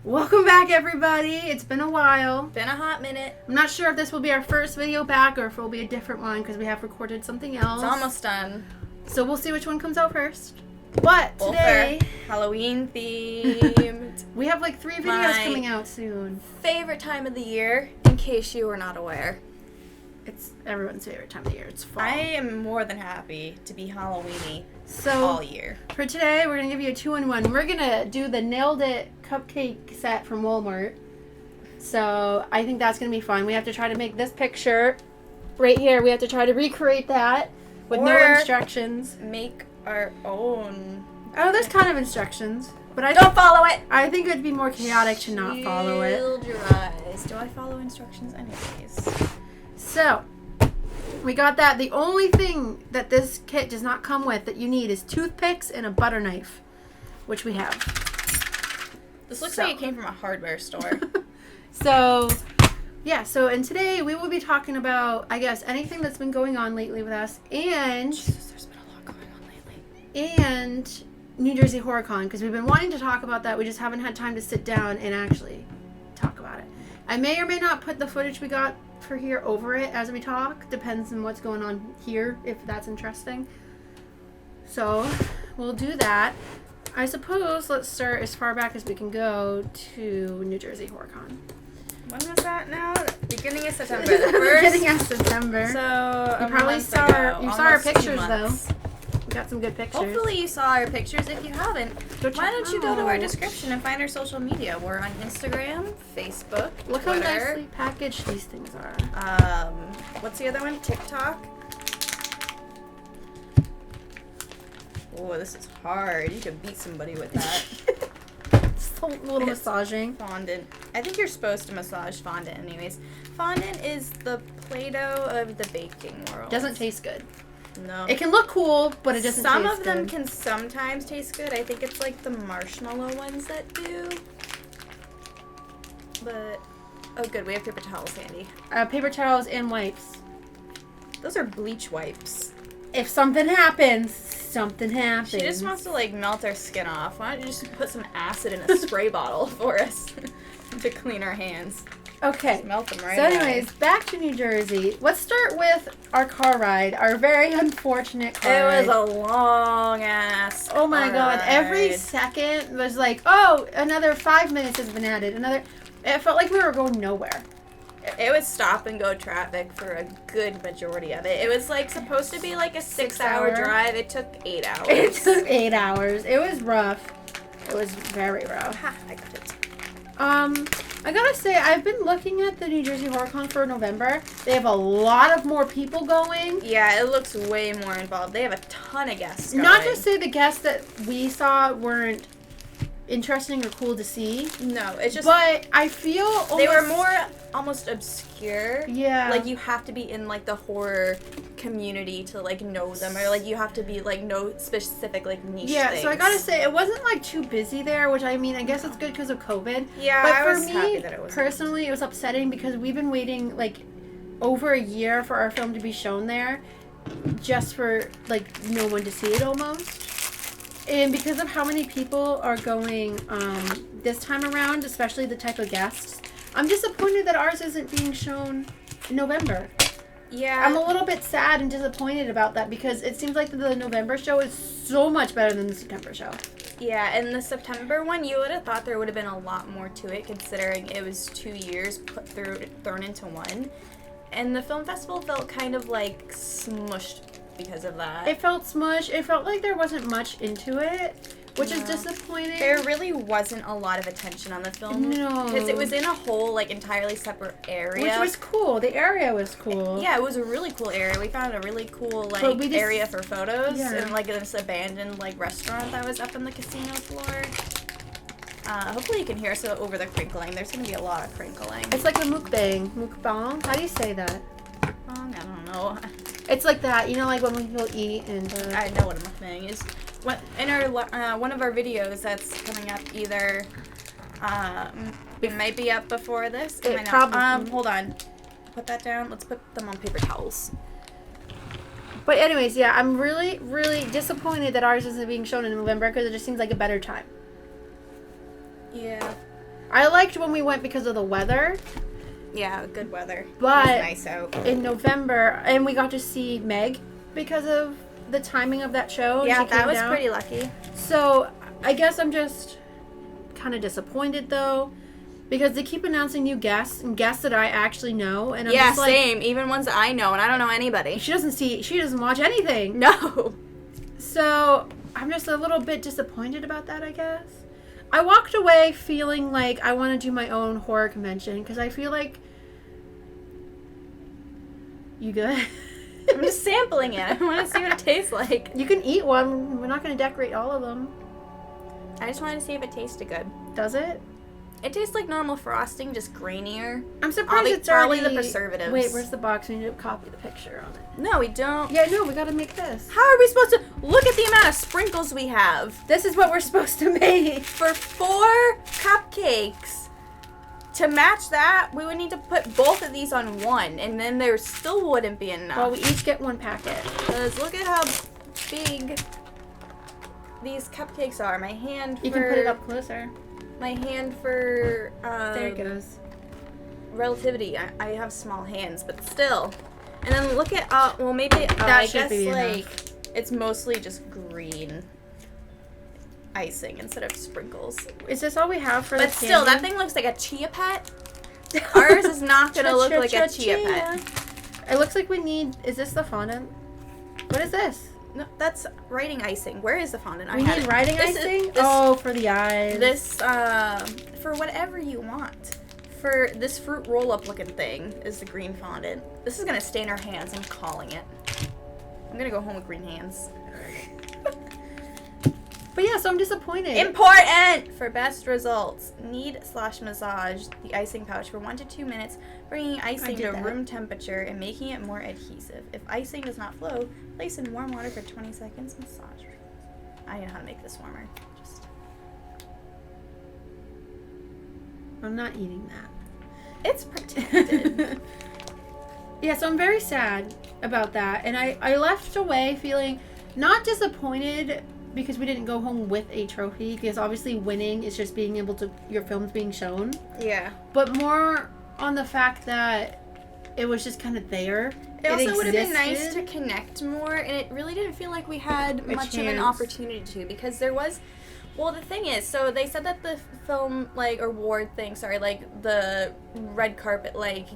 Welcome back, everybody. It's been a while. Been a hot minute. I'm not sure if this will be our first video back or if it will be a different one because we have recorded something else. It's almost done. So we'll see which one comes out first. But today, Halloween themed. we have like 3 videos coming out soon. Favorite time of the year, in case you were not aware. It's everyone's favorite time of the year. It's fall. I am more than happy to be Halloween-y all year. For today, we're going to give you a 2-in-1. We're going to do the Nailed It cupcake set from Walmart. So I think that's going to be fun. We have to try to make this picture right here. We have to try to recreate that with no instructions. Make our own. Oh, there's kind of instructions. But I don't follow it. I think it would be more chaotic to not follow it. Shield your eyes. Do I follow instructions anyways? So, we got that. The only thing that this kit does not come with that you need is toothpicks and a butter knife, which we have. This looks like it came from a hardware store. So, yeah. So, and today we will be talking about, I guess, anything that's been going on lately with us, and Jesus, there's been a lot going on lately. And New Jersey HorrorCon, because we've been wanting to talk about that. We just haven't had time to sit down and actually talk about it. I may or may not put the footage we got for here over it as we talk. Depends on what's going on here, if that's interesting. So, we'll do that. I suppose let's start as far back as we can go to New Jersey HorrorCon. When was that now? Beginning of September. Beginning of September. So, you probably saw our pictures, though. We got some good pictures. Hopefully you saw our pictures. If you haven't, why don't you go to our description and find our social media? We're on Instagram, Facebook, Look Twitter. how nicely packaged these things are. What's the other one? TikTok. Oh, this is hard. You could beat somebody with that. It's a little massaging. Fondant. I think you're supposed to massage fondant anyways. Fondant is the Play-Doh of the baking world. Doesn't taste good. No. It can look cool, but it doesn't taste good. Some of them can sometimes taste good. I think it's like the marshmallow ones that do. But, oh good, we have paper towels handy. Paper towels and wipes. Those are bleach wipes. If something happens, something happens. She just wants to like melt our skin off. Why don't you just put some acid in a spray bottle for us to clean our hands? Okay. Just melt them right So anyways, back to New Jersey. Let's start with our car ride. Our very unfortunate car ride. It was a long ass Oh my god. Every second was like, oh, another 5 minutes has been added. It felt like we were going nowhere. It was stop and go traffic for a good majority of it. It was like supposed to be like a 6-hour drive. It took 8 hours. It took 8 hours. It was rough. It was very rough. Ha, I got it. I gotta say, I've been looking at the New Jersey HorrorCon for November. They have a lot of more people going. Yeah, it looks way more involved. They have a ton of guests going. Not to say the guests that we saw weren't interesting or cool to see. No, it's just... But I feel almost... They were more almost obscure. Yeah. Like, you have to be in, like, the horror community to, like, know them. Or, like, you have to be, like, know specific, like, niche things. So I gotta say, it wasn't, like, too busy there, which, I mean, I guess it's good because of COVID. Yeah, but I for was me, happy that it was personally, it was upsetting because we've been waiting, like, over a year for our film to be shown there just for, like, no one to see it almost. And because of how many people are going this time around, especially the type of guests, I'm disappointed that ours isn't being shown in November. Yeah. I'm a little bit sad and disappointed about that because it seems like the November show is so much better than the September show. Yeah, and the September one, you would have thought there would have been a lot more to it considering it was 2 years thrown into one. And the film festival felt kind of like smushed because of that. It felt smushed. It felt like there wasn't much into it, which is disappointing. There really wasn't a lot of attention on the film. No. Because it was in a whole, like, entirely separate area. Which was cool. The area was cool. Yeah, it was a really cool area. We found a really cool, like, area for photos. Yeah. And, like, this abandoned, like, restaurant that was up on the casino floor. Hopefully you can hear us over the crinkling. There's going to be a lot of crinkling. It's like a mukbang. Mukbang? How do you say that? I don't know. It's like that, you know, like when people eat and... I know what a mukbang is. In our one of our videos that's coming up either... it might be up before this. It might not. Hold on. Put that down. Let's put them on paper towels. But anyways, yeah, I'm really, really disappointed that ours isn't being shown in November because it just seems like a better time. Yeah. I liked when we went because of the weather. Yeah, good weather. But it was nice out. In November, and we got to see Meg because of the timing of that show. Yeah, that was pretty lucky. So I guess I'm just kind of disappointed though, because they keep announcing new guests and guests that I actually know, and I'm just like, same. Even ones that I know, and I don't know anybody. She doesn't watch anything. No. So I'm just a little bit disappointed about that, I guess. I walked away feeling like I want to do my own horror convention because I feel like. You good? I'm just sampling it. I want to see what it tastes like. You can eat one. We're not going to decorate all of them. I just wanted to see if it tasted good. Does it? It tastes like normal frosting, just grainier. I'm surprised it's already... Probably the preservatives. Wait, where's the box? We need to copy the picture on it. No, we don't. Yeah, no, we gotta make this. How are we supposed to... Look at the amount of sprinkles we have. This is what we're supposed to make. For 4 cupcakes. To match that, we would need to put both of these on one, and then there still wouldn't be enough. Well, we each get one packet. Because look at how big these cupcakes are. My hand for... You can put it up closer. My hand for... there it goes. Relativity. I have small hands, but still. And then look at... well, maybe... that I should guess, be like, enough. It's mostly just green icing instead of sprinkles. Is this all we have for But the still, candy? that thing looks like a chia pet. Ours is not going to look like a chia pet. It looks like we need... Is this the fondant? What is this? No, that's writing icing. Where is the fondant? We need writing icing? For the eyes. This, for whatever you want. For this fruit roll-up looking thing is the green fondant. This is going to stain our hands. I'm calling it. I'm going to go home with green hands. But yeah, so I'm disappointed. Important! For best results, knead/massage the icing pouch for 1 to 2 minutes, bringing icing to room temperature and making it more adhesive. If icing does not flow, place in warm water for 20 seconds. Massage. I know how to make this warmer. I'm not eating that. It's protected. Yeah, so I'm very sad about that. And I left away feeling not disappointed because we didn't go home with a trophy, because obviously winning is just being able to, your film's being shown. Yeah. But more on the fact that it was just kind of there. It also would have been nice to connect more, and it really didn't feel like we had much of an opportunity to, because there was, well, the thing is, so they said that the film, like, award thing, like, the red carpet, like,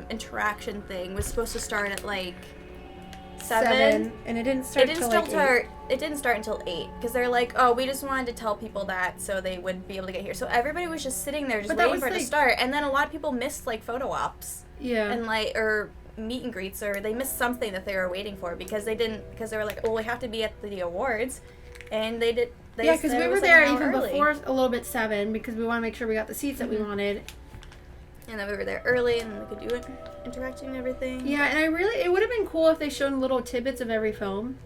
interaction thing was supposed to start at, like, 7, and it didn't start until like 8. It didn't start until 8, because they're like, oh, we just wanted to tell people that so they would be able to get here. So everybody was just sitting there just waiting for it to start, and then a lot of people missed, like, photo ops. Yeah. And, like, or meet and greets, or they missed something that they were waiting for because they were like, well, we have to be at the awards, and they did. Yeah, because we were there even before a little bit 7, because we want to make sure we got the seats that we wanted. And then we were there early, and we could do it, interacting and everything. Yeah, and it would have been cool if they showed little tidbits of every film.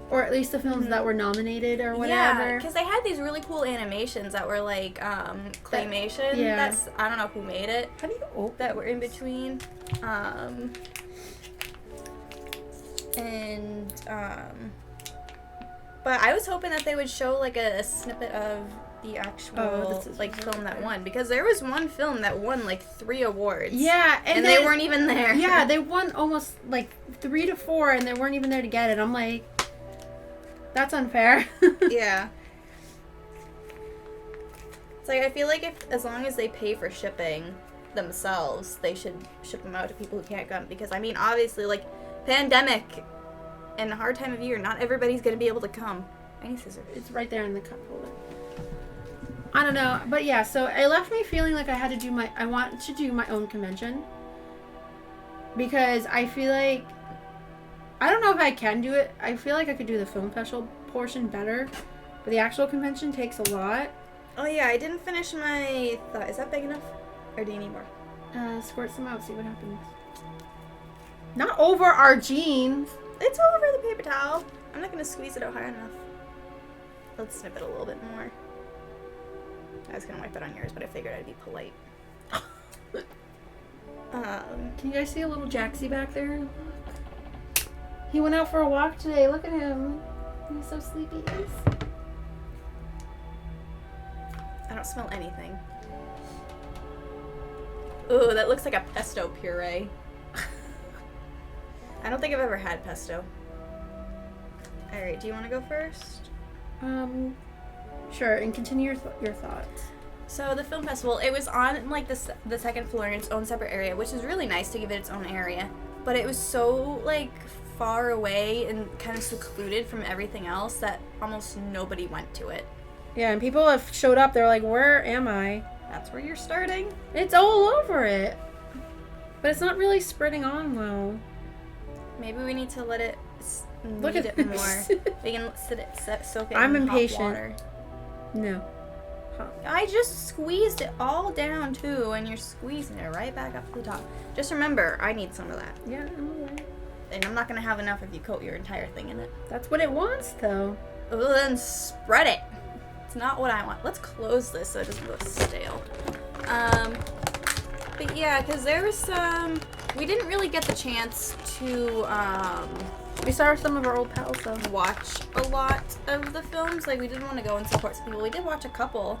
Or at least the films that were nominated or whatever. Yeah, because they had these really cool animations that were like claymation. Yeah. I don't know who made it. How do you open that were in between. But I was hoping that they would show like a snippet of the actual film that won, because there was one film that won like 3 awards. Yeah, and they weren't even there. Yeah, they won almost like 3 to 4, and they weren't even there to get it. I'm like, that's unfair. Yeah. It's like, I feel like as long as they pay for shipping themselves, they should ship them out to people who can't come, because I mean, obviously, like, pandemic and a hard time of year, not everybody's gonna be able to come. I need scissors. It's right there in the cup holder. I don't know, but yeah, so it left me feeling like I want to do my own convention, because I feel like, I don't know if I can do it. I feel like I could do the film festival portion better, but the actual convention takes a lot. Oh yeah, I didn't finish my thought. Is that big enough? Or do you need more? Squirt some out, see what happens. Not over our jeans. It's over the paper towel. I'm not gonna squeeze it out high enough. Let's snip it a little bit more. I was gonna wipe it on yours, but I figured I'd be polite. Can you guys see a little Jaxie back there? He went out for a walk today. Look at him. He's so sleepy. I don't smell anything. Ooh, that looks like a pesto puree. I don't think I've ever had pesto. Alright, do you want to go first? Sure, and continue your thoughts. So the film festival, it was on like the second floor in its own separate area, which is really nice to give it its own area. But it was so like far away and kind of secluded from everything else that almost nobody went to it. Yeah, and people have showed up. They're like, "Where am I?" That's where you're starting. It's all over it, but it's not really spreading on well. Maybe we need to let it look at it this. more. We can soak it I'm in impatient. hot water. No. I just squeezed it all down too, and you're squeezing it right back up to the top. Just remember, I need some of that. Yeah, I'm aware. And I'm not gonna have enough if you coat your entire thing in it. That's what it wants, though. Well, then spread it. It's not what I want. Let's close this so it doesn't go stale. But yeah, because there was some... We didn't really get the chance to, We saw some of our old pals, though. watch a lot of the films. Like, we didn't want to go and support some people. We did watch a couple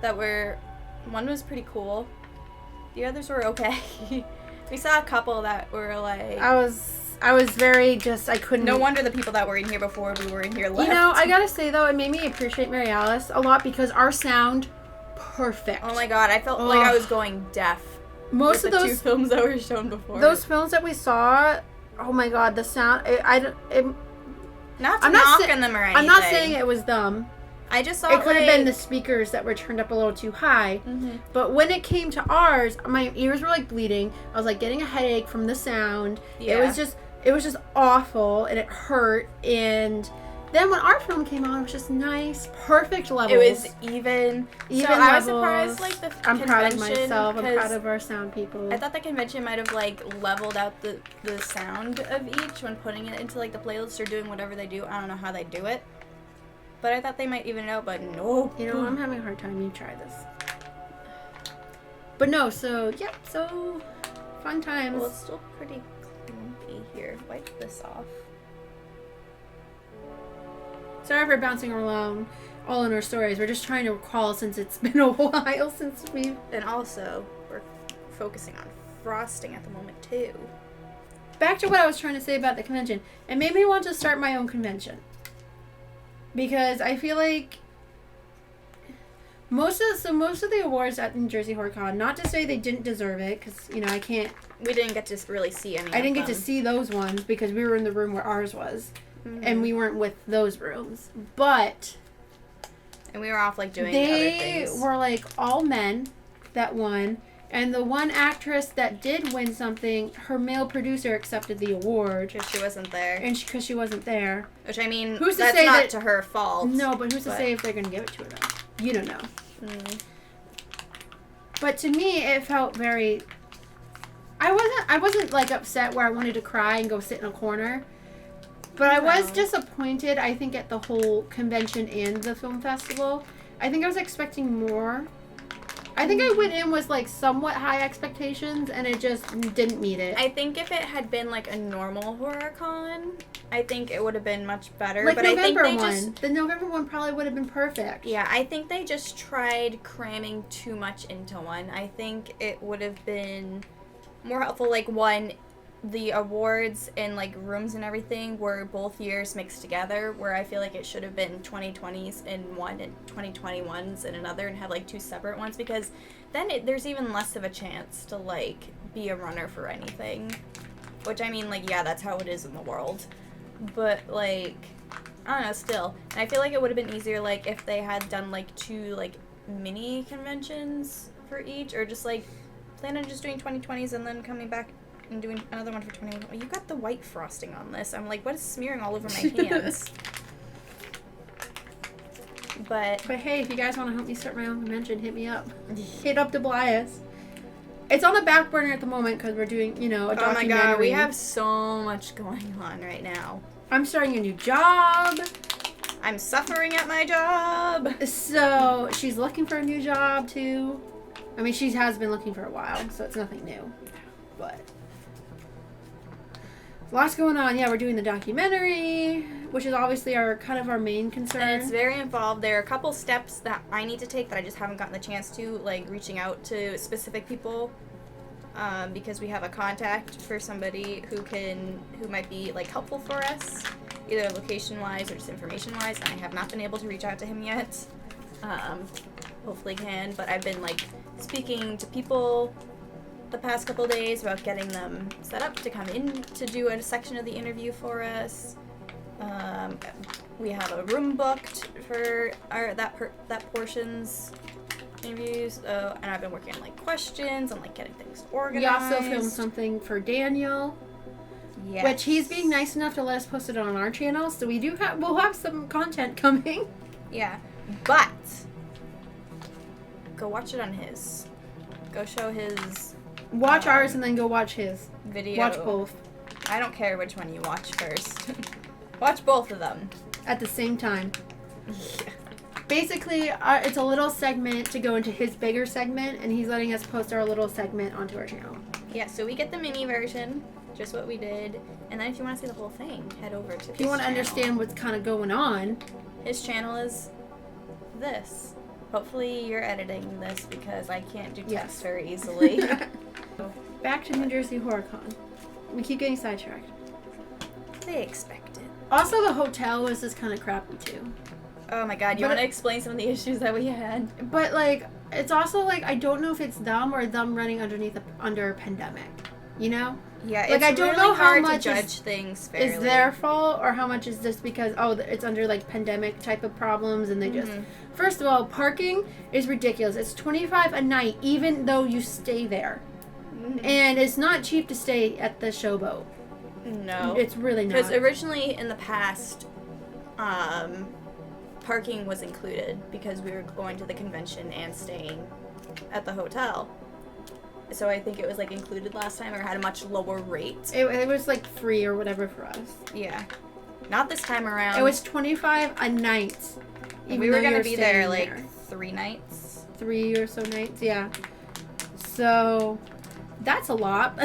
that were... One was pretty cool. The others were okay. We saw a couple that were like... I was very just, I couldn't... No wonder the people that were in here before we were in here left. You know, I gotta say, though, it made me appreciate Mary Alice a lot because our sound, perfect. Oh my god, I felt like I was going deaf. Most of the those... two films that were shown before. Those films that we saw, oh my god, the sound, Not I'm not knocking them or anything. I'm not saying it was them. I just saw It could have been the speakers that were turned up a little too high. Mm-hmm. But when it came to ours, my ears were like bleeding. I was like getting a headache from the sound. Yeah. It was just awful and it hurt. And then when our film came on, it was just nice, perfect levels. It was even so I was surprised, like, the I'm convention. proud of myself. I'm proud because of our sound people. I thought the convention might have, like, leveled out the sound of each when putting it into, like, the playlist or doing whatever they do. I don't know how they do it. But I thought they might even it out, but no. You know, I'm having a hard time. You try this. But no, so, yeah, so fun times. Well, it's still pretty clumpy here. Wipe this off. Sorry for bouncing around all in our stories. We're just trying to recall since it's been a while since we've... And also, we're focusing on frosting at the moment, too. Back to what I was trying to say about the convention. It made me want to start my own convention. Because I feel like most of the awards at New Jersey HorrorCon, not to say they didn't deserve it, because, you know, I can't... We didn't get to really see any I didn't get to see those ones because we were in the room where ours was. Mm-hmm. And we weren't with those rooms. But... And we were off, like, doing other things. They were, like, all men that won. And the one actress that did win something, her male producer accepted the award. Because she wasn't there. And because she wasn't there. Which, I mean, who's to that's say not that, to her fault. No, but who's to say if they're going to give it to her, though? You don't know. Mm. But to me, it felt very... I wasn't, like, upset where I wanted to cry and go sit in a corner. But I was disappointed, I think, at the whole convention and the film festival. I think I was expecting more. I think I went in with, like, somewhat high expectations, and it just didn't meet it. I think if it had been, like, a normal HorrorCon, I think it would have been much better. Like, but November I think the November one probably would have been perfect. Yeah, I think they just tried cramming too much into one. I think it would have been more helpful, like, one, the awards and, like, rooms and everything were both years mixed together, where I feel like it should have been 2020s in one and 2021s in another and have, like, two separate ones, because then there's even less of a chance to, like, be a runner for anything. Which, I mean, like, yeah, that's how it is in the world. But, like, I don't know, still. And I feel like it would have been easier, like, if they had done, like, two, like, mini conventions for each, or just, like, plan on just doing 2020s and then coming back and doing another one for 21. Oh, you got the white frosting on this. I'm like, what is smearing all over my hands? But hey, if you guys want to help me start my own convention, hit me up. Hit up Tobias. It's on the back burner at the moment because we're doing, you know, a documentary. Oh my god, we have so much going on right now. I'm starting a new job. I'm suffering at my job. So she's looking for a new job too. I mean, she has been looking for a while, so it's nothing new. But lots going on. Yeah, we're doing the documentary, which is obviously our main concern. And it's very involved. There are a couple steps that I need to take that I just haven't gotten the chance to, like reaching out to specific people because we have a contact for somebody who might be like helpful for us, either location-wise or just information-wise. And I have not been able to reach out to him yet. Hopefully can, but I've been like speaking to people the past couple days about getting them set up to come in to do a section of the interview for us. We have a room booked for that portion's interviews, and I've been working on like questions and like getting things organized. We also filmed something for Daniel, which he's being nice enough to let us post it on our channel, so we'll have some content coming. Yeah, but go watch it on his. Go show his. Watch ours and then go watch his video. Watch both. I don't care which one you watch first. Watch both of them at the same time. Yeah. Basically, it's a little segment to go into his bigger segment, and he's letting us post our little segment onto our channel. Yeah, so we get the mini version, just what we did, and then if you want to see the whole thing, head over to his If you want to understand what's kind of going on, his channel is this. Hopefully you're editing this because I can't do text very easily. Back to New Jersey HorrorCon. We keep getting sidetracked. They expect it. Also, the hotel was just kind of crappy too. Oh my god, you want to explain some of the issues that we had? But like, it's also like, I don't know if it's them or them running under a pandemic. You know? Yeah, like, it's I don't really know how hard much to judge things fairly. Is their fault or how much is just because it's under like pandemic type of problems and they just. First of all, parking is ridiculous. It's $25 a night, even though you stay there, and it's not cheap to stay at the Showboat. No, it's really not. Because originally in the past, parking was included because we were going to the convention and staying at the hotel. So I think it was like included last time or had a much lower rate. It was like free or whatever for us. Yeah, not this time around. It was $25 a night. We were gonna be there like 3 nights. 3 or so nights, yeah. So that's a lot.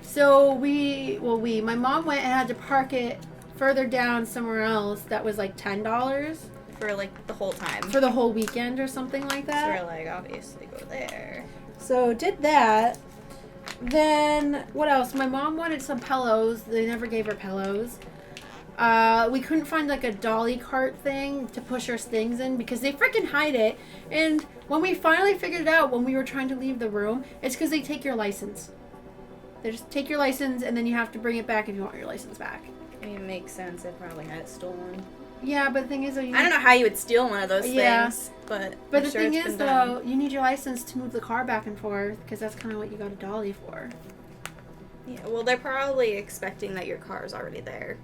So my mom went and had to park it further down somewhere else that was like $10 for like the whole time. For the whole weekend or something like that. So we're like, obviously go there. So did that. Then what else? My mom wanted some pillows. They never gave her pillows. We couldn't find like a dolly cart thing to push her things in because they freaking hide it. And when we finally figured it out when we were trying to leave the room, it's because they take your license. They just take your license and then you have to bring it back if you want your license back. I mean, it makes sense. They probably had it stolen. Yeah, but the thing is, though, I don't know how you would steal one of those things, but the thing is, though, you need your license to move the car back and forth because that's kind of what you got a dolly for. Yeah, well, they're probably expecting that your car is already there.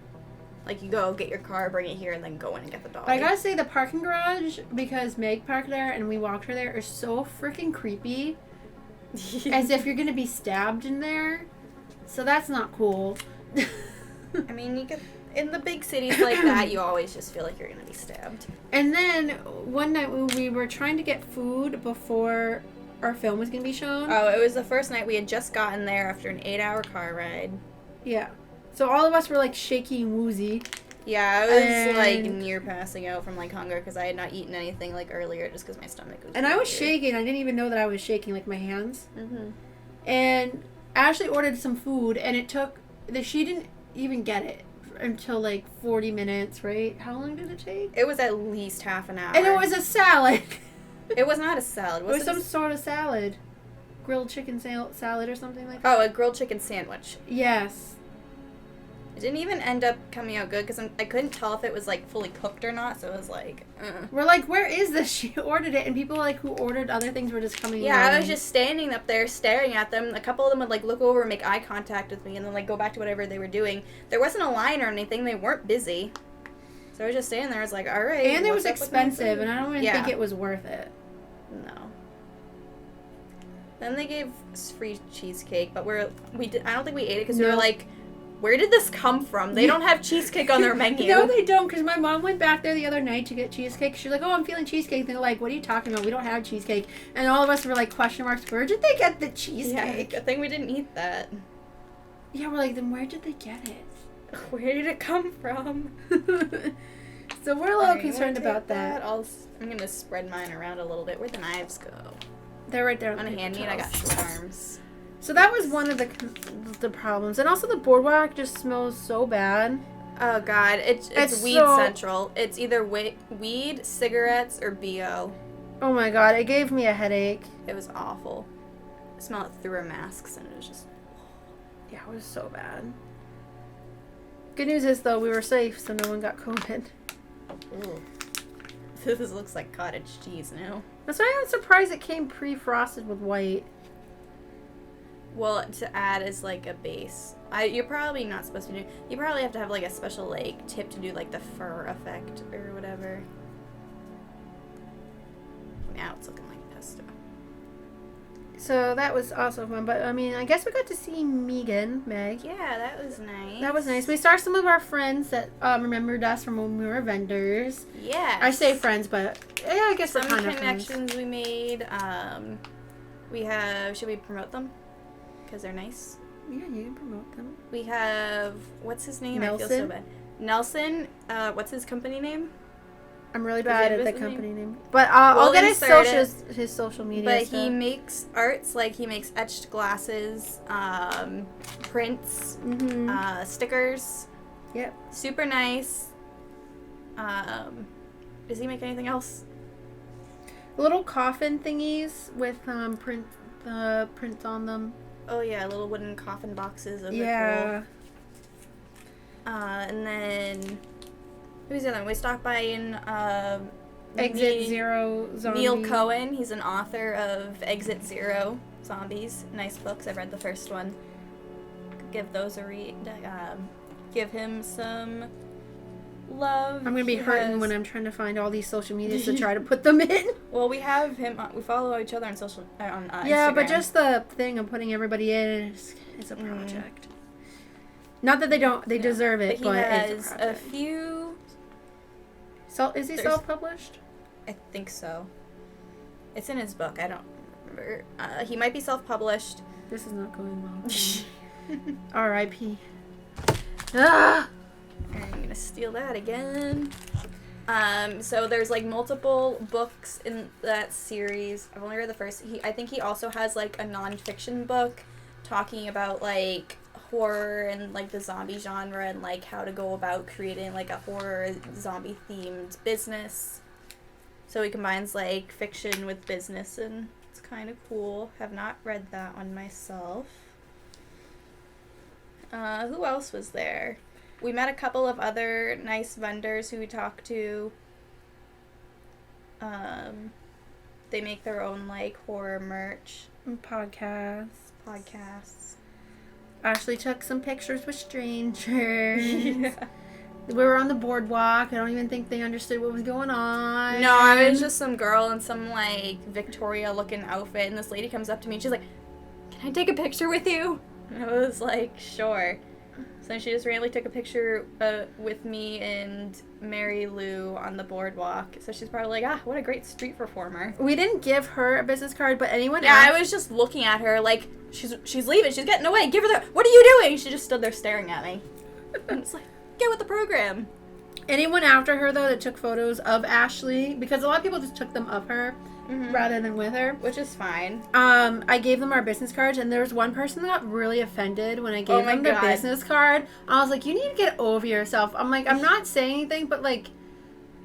Like, you go get your car, bring it here, and then go in and get the dolly. But I gotta say, the parking garage, because Meg parked there and we walked her there, is so freaking creepy. As if you're gonna be stabbed in there. So that's not cool. I mean, you could... In the big cities like that, you always just feel like you're going to be stabbed. And then one night we were trying to get food before our film was going to be shown. Oh, it was the first night we had just gotten there after an 8-hour car ride. Yeah. So all of us were like shaky and woozy. Yeah, I was like near passing out from like hunger because I had not eaten anything like earlier just because my stomach was. And I was shaking. I didn't even know that I was shaking, like my hands. Mm-hmm. And Ashley ordered some food, and it took. She didn't even get it until like 40 minutes, right? How long did it take? It was at least half an hour. And it was a salad. It was not a salad. It was some sort of salad. Grilled chicken salad or something like that. Oh, a grilled chicken sandwich. Yes. It didn't even end up coming out good because I couldn't tell if it was like fully cooked or not, so it was like, We're like, where is this? She ordered it, and people like who ordered other things were just coming. Yeah, I was just standing up there staring at them. A couple of them would like look over and make eye contact with me, and then like go back to whatever they were doing. There wasn't a line or anything. They weren't busy, so I was just standing there. I was like, all right. And it was expensive, and I don't even think it was worth it. No. Then they gave us free cheesecake, but I don't think we ate it because we were like, where did this come from? They don't have cheesecake on their menu. No, they don't, because my mom went back there the other night to get cheesecake. She's like, oh, I'm feeling cheesecake. And they're like, what are you talking about? We don't have cheesecake. And all of us were like, question marks, where did they get the cheesecake? Yeah, good thing we didn't eat that. Yeah, we're like, then where did they get it? Where did it come from? So we're a little concerned about that. I'm going to spread mine around a little bit. Where'd the knives go? They're right there. Want to hand me it? I got short arms. So that was one of the problems. And also the boardwalk just smells so bad. Oh, God. It's weed central. It's either weed, cigarettes, or BO. Oh, my God. It gave me a headache. It was awful. I smelled it through our masks, and it was just... Yeah, it was so bad. Good news is, though, we were safe, so no one got COVID. Ooh. This looks like cottage cheese now. That's why I'm surprised it came pre-frosted with white. Well, to add as, like, a base. You're probably not supposed to do... You probably have to have, like, a special, like, tip to do, like, the fur effect or whatever. Now it's looking like pesto. So that was also fun. But, I mean, I guess we got to see Meg. Yeah, that was nice. That was nice. We saw some of our friends that remembered us from when we were vendors. Yeah. I say friends, but yeah, I guess some we're kind of connections we made. We have... Should we promote them? Because they're nice. Yeah, you can promote them. We have... What's his name? Nelson. I feel so bad. Nelson. What's his company name? I'm really bad at the company name. But I'll get his social media But stuff. he makes arts, like he makes etched glasses, prints, stickers. Yep. Super nice. Does he make anything else? Little coffin thingies with prints on them. Oh yeah, little wooden coffin boxes. Those yeah. Are cool. And then who's the other one? We stopped by in Exit Zero Zombie. Neil Cohen. He's an author of Exit Zero Zombies. Nice books. I've read the first one. Give those a read. Give him some love. I'm gonna be hurting when I'm trying to find all these social medias to try to put them in. Well, we have him. We follow each other on yeah, Instagram. but just the thing of putting everybody in is a project. Not that they don't. They deserve it, but it's a a project. few. Is he self-published? I think so. It's in his book. I don't remember. He might be self-published. This is not going well. R.I.P. Ah! I'm gonna steal that again. So there's like multiple books in that series. I've only read the first. I think he also has like a non-fiction book talking about like horror and like the zombie genre and like how to go about creating like a horror zombie themed business. So he combines like fiction with business and it's kind of cool. Have not read that one myself. Who else was there? We met a couple of other nice vendors who we talked to. They make their own like horror merch. And podcasts. Ashley took some pictures with strangers. Yeah. We were on the boardwalk. I don't even think they understood what was going on. No, I was just some girl in some like Victoria looking outfit and this lady comes up to me and she's like, "Can I take a picture with you?" And I was like, "Sure." So she just randomly took a picture with me and Mary Lou on the boardwalk. So she's probably like, what a great street performer. We didn't give her a business card, but anyone else? I was just looking at her like, she's leaving. She's getting away. Give her the... What are you doing? She just stood there staring at me. And it's like, get with the program. Anyone after her, though, that took photos of Ashley, because a lot of people just took them of her rather than with her. Which is fine. I gave them our business cards, and there was one person that got really offended when I gave them the business card. I was like, you need to get over yourself. I'm like, I'm not saying anything, but like,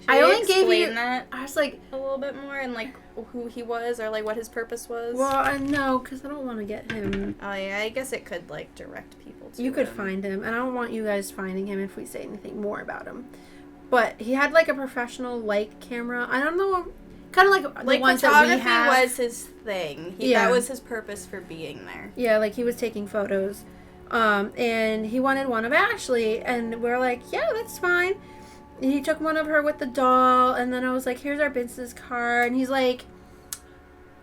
I only gave you... that I was like... a little bit more, and like, who he was, or like what his purpose was? Well, I know, because I don't want to get him... Oh yeah, I guess it could like direct people to You could find him, and I don't want you guys finding him if we say anything more about him. But he had like a professional like camera. I don't know, kind of like the ones that we have. Photography was his thing. That was his purpose for being there. Yeah, like he was taking photos, and he wanted one of Ashley, and we're like, yeah, that's fine. And he took one of her with the doll, and then I was like, here's our business card, and he's like,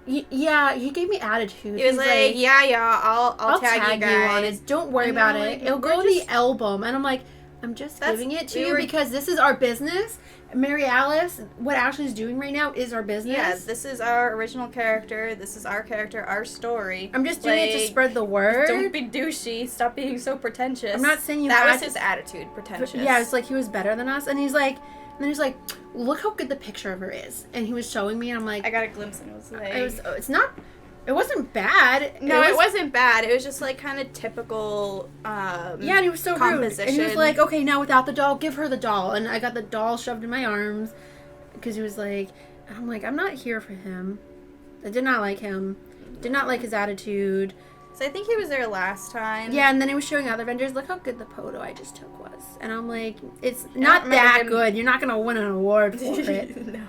yeah, he gave me attitude. He was like, yeah, I'll tag you guys on it. Don't worry about it. It'll go in the album, and I'm like, I'm just giving it to you because this is our business. Mary Alice, what Ashley's doing right now is our business. Yeah, this is our original character. This is our character, our story. I'm just doing it to spread the word. Don't be douchey. Stop being so pretentious. I'm not saying you That was his attitude, pretentious. Yeah, it's like he was better than us. And he's like, look how good the picture of her is. And he was showing me, and I'm like... I got a glimpse, and it was like... It's not It wasn't bad. No, it wasn't bad. It was just like kind of typical. Yeah, and he was so rude. And he was like, "Okay, now without the doll, give her the doll." And I got the doll shoved in my arms because he was like, and I'm like, I'm not here for him. I did not like him. Did not like his attitude. So I think he was there last time. Yeah, and then he was showing other vendors, look how good the photo I just took was. And I'm like, it's not that good. You're not going to win an award for it. No.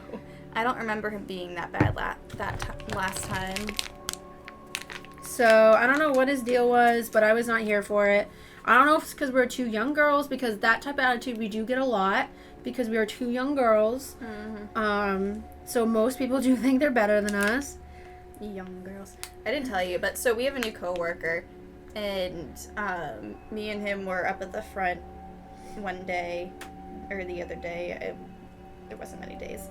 I don't remember him being that bad last time. So, I don't know what his deal was, but I was not here for it. I don't know if it's because we're two young girls, because that type of attitude we do get a lot, because we are two young girls. Mm-hmm. So most people do think they're better than us. Young girls. I didn't tell you, but so we have a new coworker, and me and him were up at the front one day, or the other day. There wasn't many days.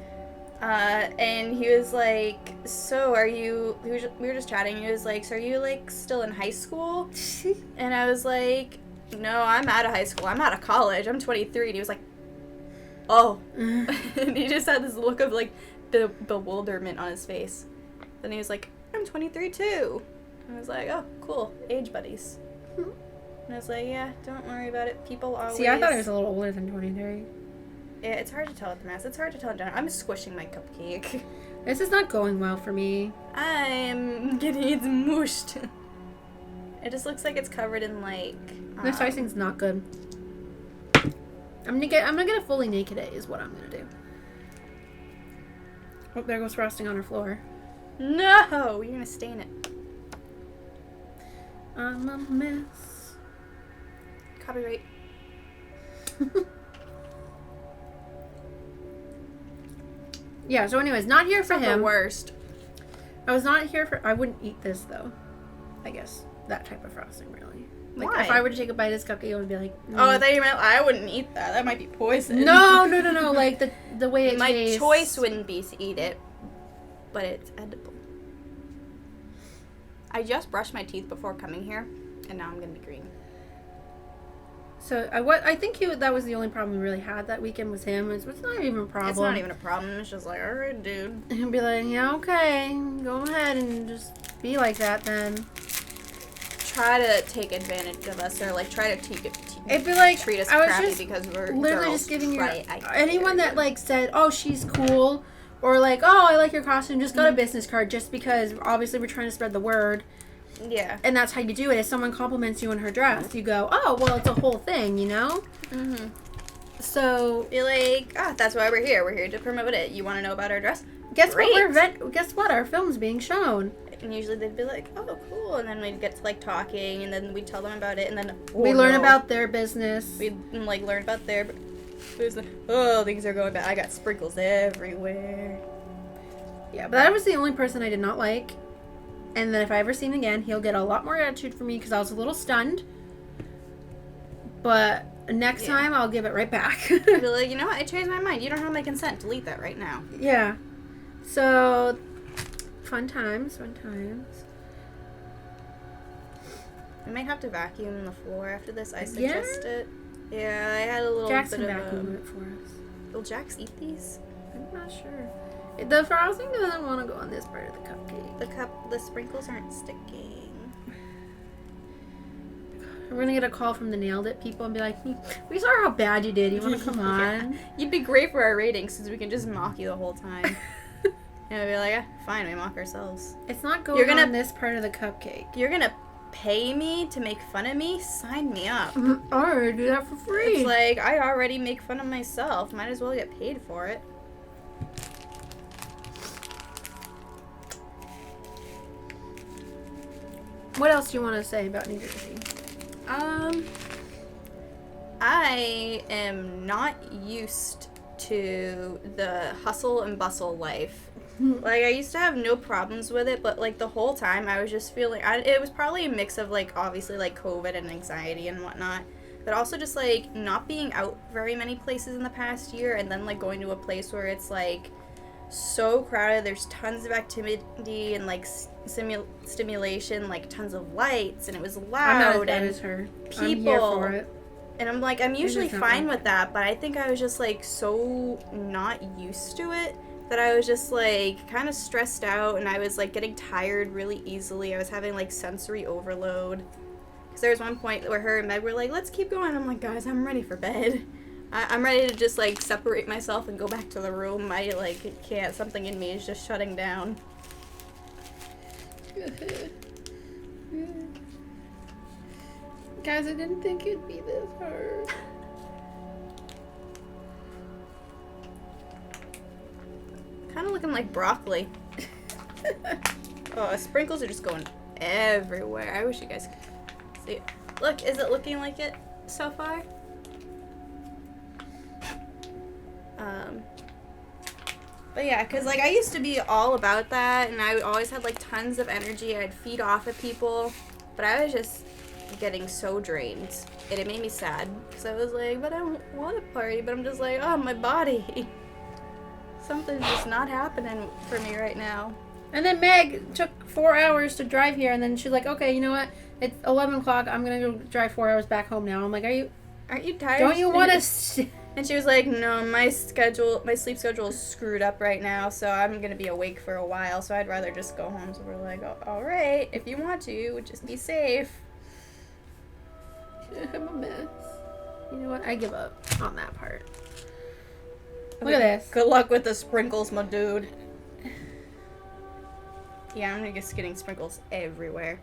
And he was like, "So are you?" We were just chatting. He was like, "So are you like still in high school?" And I was like, "No, I'm out of high school. I'm out of college. I'm 23." And he was like, "Oh," and he just had this look of like the bewilderment on his face. Then he was like, "I'm 23 too." And I was like, "Oh, cool, age buddies." And I was like, "Yeah, don't worry about it. People always." See, I thought he was a little older than 23. Yeah, it's hard to tell with the mask. It's hard to tell in general. I'm squishing my cupcake. This is not going well for me. I'm getting it mushed. It just looks like it's covered in like. This icing's not good. I'm gonna get it fully naked. Is what I'm gonna do. Oh, there goes frosting on her floor. No, you're gonna stain it. I'm a mess. Copyright. Yeah, so anyways, not here for him. The worst. I was not here for... I wouldn't eat this, though. I guess. That type of frosting, really. Like, why? if I were to take a bite of this cupcake, I would be like... Oh, I thought you meant I wouldn't eat that. That might be poison. No. Like, the way it My tastes... choice wouldn't be to eat it, but it's edible. I just brushed my teeth before coming here, and now I'm going to be green. So, I think that was the only problem we really had that weekend was him. It's not even a problem. It's not even a problem. It's just like, all right, dude. And he'll be like, yeah, okay. Go ahead and just be like that then. Try to take advantage of us, or like try to It'd be like, treat us I was crappy just because we're literally girls. just giving you Right, anyone that like said, oh, she's cool, or like, oh, I like your costume, just got a business card, just because obviously we're trying to spread the word. Yeah. And that's how you do it. If someone compliments you in her dress, you go, oh, well, it's a whole thing, you know? Mm-hmm. So... Be like, that's why we're here. We're here to promote it. You want to know about our dress? Guess what? Our film's being shown. And usually they'd be like, oh, cool. And then we'd get to, like, talking, and then we'd tell them about it, and then... we learn about their business. We'd, like, learn about their business. Oh, things are going bad. I got sprinkles everywhere. Yeah, but that was the only person I did not like. And then if I ever see him again, he'll get a lot more attitude from me because I was a little stunned. But next time, I'll give it right back. Be like, you know what? I changed my mind. You don't have my consent. Delete that right now. Yeah. So, fun times. We might have to vacuum the floor after this. I suggest it. Yeah, I had a little Jack's bit of vacuum it for us. Will Jax eat these? I'm not sure. The frosting doesn't want to go on this part of the cupcake. The sprinkles aren't sticking. We're gonna get a call from the Nailed It people and be like, we saw how bad you did. You want to come on? Yeah. You'd be great for our ratings since we can just mock you the whole time. And we'd be like, fine, we mock ourselves. It's not going on this part of the cupcake. You're gonna pay me to make fun of me? Sign me up. Or do that for free. It's like, I already make fun of myself. Might as well get paid for it. What else do you want to say about New Jersey? I am not used to the hustle and bustle life. Like, I used to have no problems with it, but, like, the whole time I was just feeling... it was probably a mix of, like, obviously, like, COVID and anxiety and whatnot, but also just, like, not being out very many places in the past year, and then, like, going to a place where it's, like, so crowded, there's tons of activity and, like, stimulation, like, tons of lights, and it was loud. I'm not as bad as her. People. I'm here for it. And I'm like, I'm usually fine with that, but I think I was just, like, so not used to it that I was just like kind of stressed out, and I was like getting tired really easily. I was having like sensory overload. Because there was one point where her and Meg were like, let's keep going. I'm like, guys, I'm ready for bed. I'm ready to just like separate myself and go back to the room. I like can't. Something in me is just shutting down. Guys, I didn't think it'd be this hard. Kind of looking like broccoli. Oh, sprinkles are just going everywhere. I wish you guys could see it. Look, is it looking like it so far? But yeah, because like I used to be all about that, and I always had like tons of energy. I'd feed off of people, but I was just getting so drained, and it made me sad because I was like, but I don't want to party, but I'm just like, oh, my body. Something's just not happening for me right now. And then Meg took 4 hours to drive here, and then she's like, okay, you know what? It's 11 o'clock. I'm going to go drive 4 hours back home now. I'm like, aren't you tired? Don't you want to... And she was like, no, my sleep schedule is screwed up right now, so I'm going to be awake for a while, so I'd rather just go home. So we're like, oh, all right, if you want to, just be safe. I'm a mess. You know what? I give up on that part. Look at this. Good luck with the sprinkles, my dude. Yeah, I'm just getting sprinkles everywhere.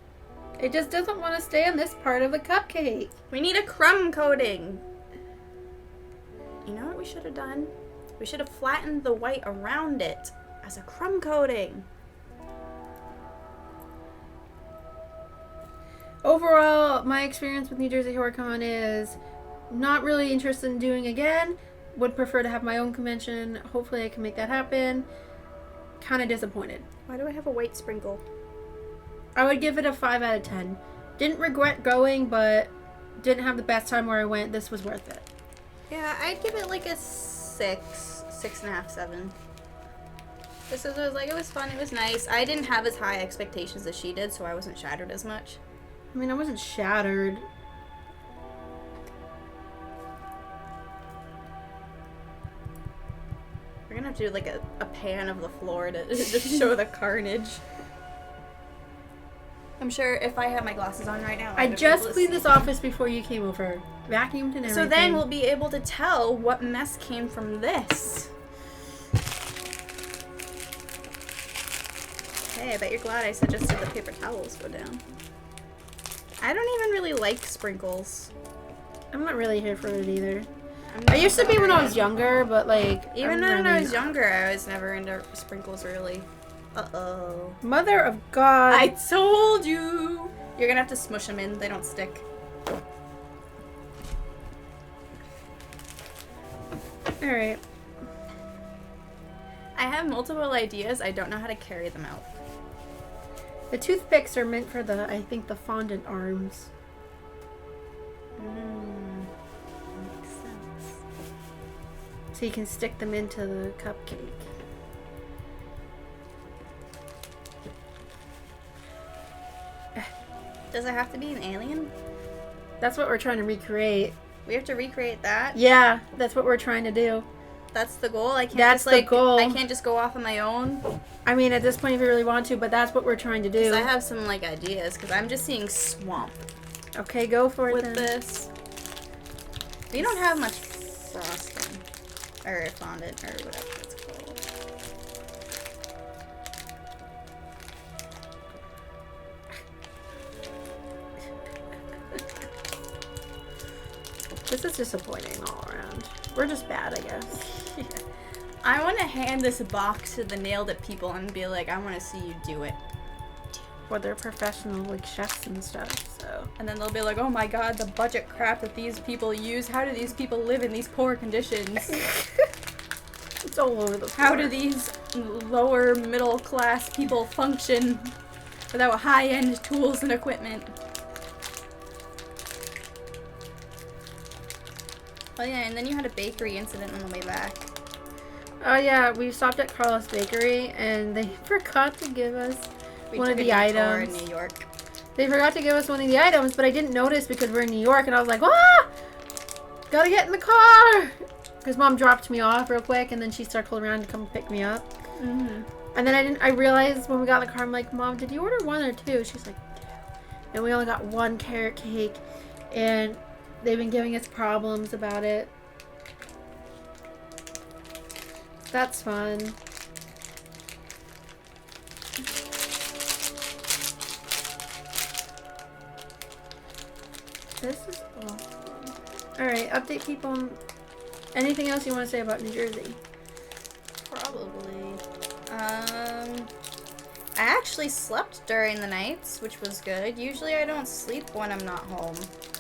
It just doesn't want to stay on this part of the cupcake. We need a crumb coating. You know what we should have done? We should have flattened the white around it as a crumb coating. Overall, my experience with New Jersey HorrorCon is not really interested in doing again. Would prefer to have my own convention. Hopefully I can make that happen. Kind of disappointed. Why do I have a white sprinkle? I would give it a 5 out of 10. Didn't regret going, but didn't have the best time where I went. This was worth it. Yeah, I'd give it like a 6.5, 7. This was like, it was fun, it was nice. I didn't have as high expectations as she did, so I wasn't shattered as much. I mean, I wasn't shattered. We're gonna have to do like a pan of the floor to show the carnage. I'm sure if I had my glasses on right now, I just cleaned this office before you came over. Vacuumed and everything. So then we'll be able to tell what mess came from this. Hey, I bet you're glad I suggested the paper towels go down. I don't even really like sprinkles. I'm not really here for it either. I used to be when I was younger, but like... Even when I was younger, I was never into sprinkles, really. Uh-oh. Mother of God. I told you! You're gonna have to smush them in. They don't stick. Alright. I have multiple ideas. I don't know how to carry them out. The toothpicks are meant for the, I think, the fondant arms. Makes sense. So you can stick them into the cupcake. Does it have to be an alien? That's what we're trying to recreate. We have to recreate that? Yeah, that's what we're trying to do. That's the goal? I can't that's just, like, the goal. I can't just go off on my own? I mean, at this point, if you really want to, but that's what we're trying to do. Because I have some, like, ideas, because I'm just seeing swamp. Okay, go for it with then. this. We don't have much frosting. Or fondant, or whatever it's called. This is disappointing all around. We're just bad, I guess. Yeah. I want to hand this box to the Nailed It people and be like, I want to see you do it. Well, they're professional, like, chefs and stuff, so. And then they'll be like, oh my god, the budget crap that these people use. How do these people live in these poor conditions? It's all over the floor. How do these lower middle class people function without high-end tools and equipment? Oh yeah, and then you had a bakery incident on the way back. Oh yeah, we stopped at Carlos Bakery and they forgot to give us one of the items. In New York. They forgot to give us one of the items, but I didn't notice because we're in New York and I was like, ah! Gotta get in the car! because Mom dropped me off real quick, and then she circled around to come pick me up. Mm-hmm. And then I realized when we got in the car, I'm like, Mom, did you order 1 or 2? She's like, 2. And we only got 1 carrot cake, and they've been giving us problems about it. That's fun. This is awesome. Alright, update people. Anything else you want to say about New Jersey? Probably. I actually slept during the nights, which was good. Usually I don't sleep when I'm not home.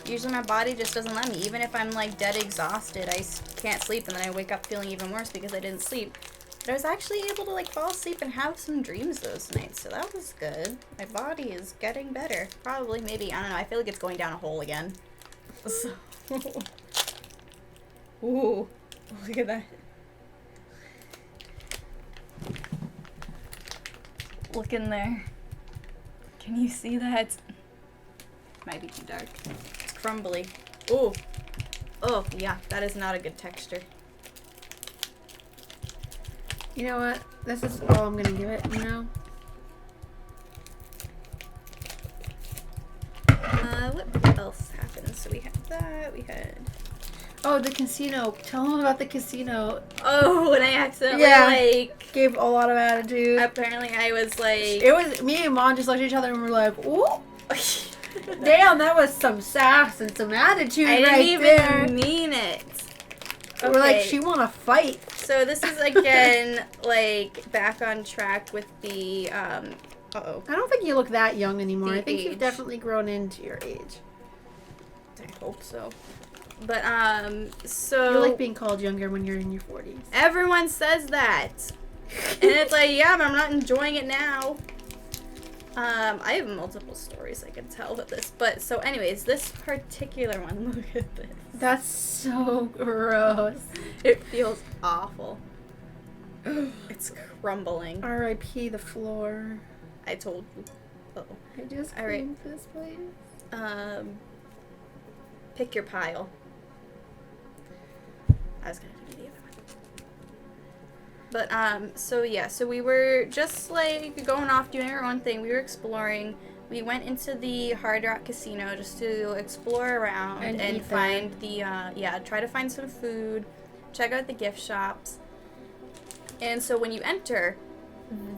Usually my body just doesn't let me. Even if I'm like dead exhausted, I can't sleep, and then I wake up feeling even worse because I didn't sleep. But I was actually able to like fall asleep and have some dreams those nights, so that was good. My body is getting better. Probably, maybe, I don't know. I feel like it's going down a hole again. So. Ooh, look at that. Look in there. Can you see that? Might be too dark. It's crumbly. Ooh. Oh, yeah, that is not a good texture. You know what? This is all I'm gonna give it, you know? What else happened? So we had that, we had... Oh, the casino. Tell them about the casino. Oh, when I accidentally, gave a lot of attitude. Apparently I was like... It was... Me and Mom just looked at each other and were like, ooh. Damn, that was some sass and some attitude I right didn't there. even mean it. Okay. We're like, she wanna fight. So this is, again, like, back on track with the, uh-oh. I don't think you look that young anymore. The I think age. you've definitely grown into your age. I hope so. But, so... You like being called younger when you're in your 40s. Everyone says that. And it's like, yeah, but I'm not enjoying it now. I have multiple stories I can tell with this. But, so anyways, this particular one, look at this. That's so gross. It feels awful. It's crumbling. R.I.P. the floor. I told you. Uh-oh. I just All right. cleaned this place. Pick your pile. I was gonna do the other one. But, so yeah, so we were just, like, going off doing our own thing. We were exploring. We went into the Hard Rock Casino just to explore around and find the, try to find some food, check out the gift shops. And so when you enter,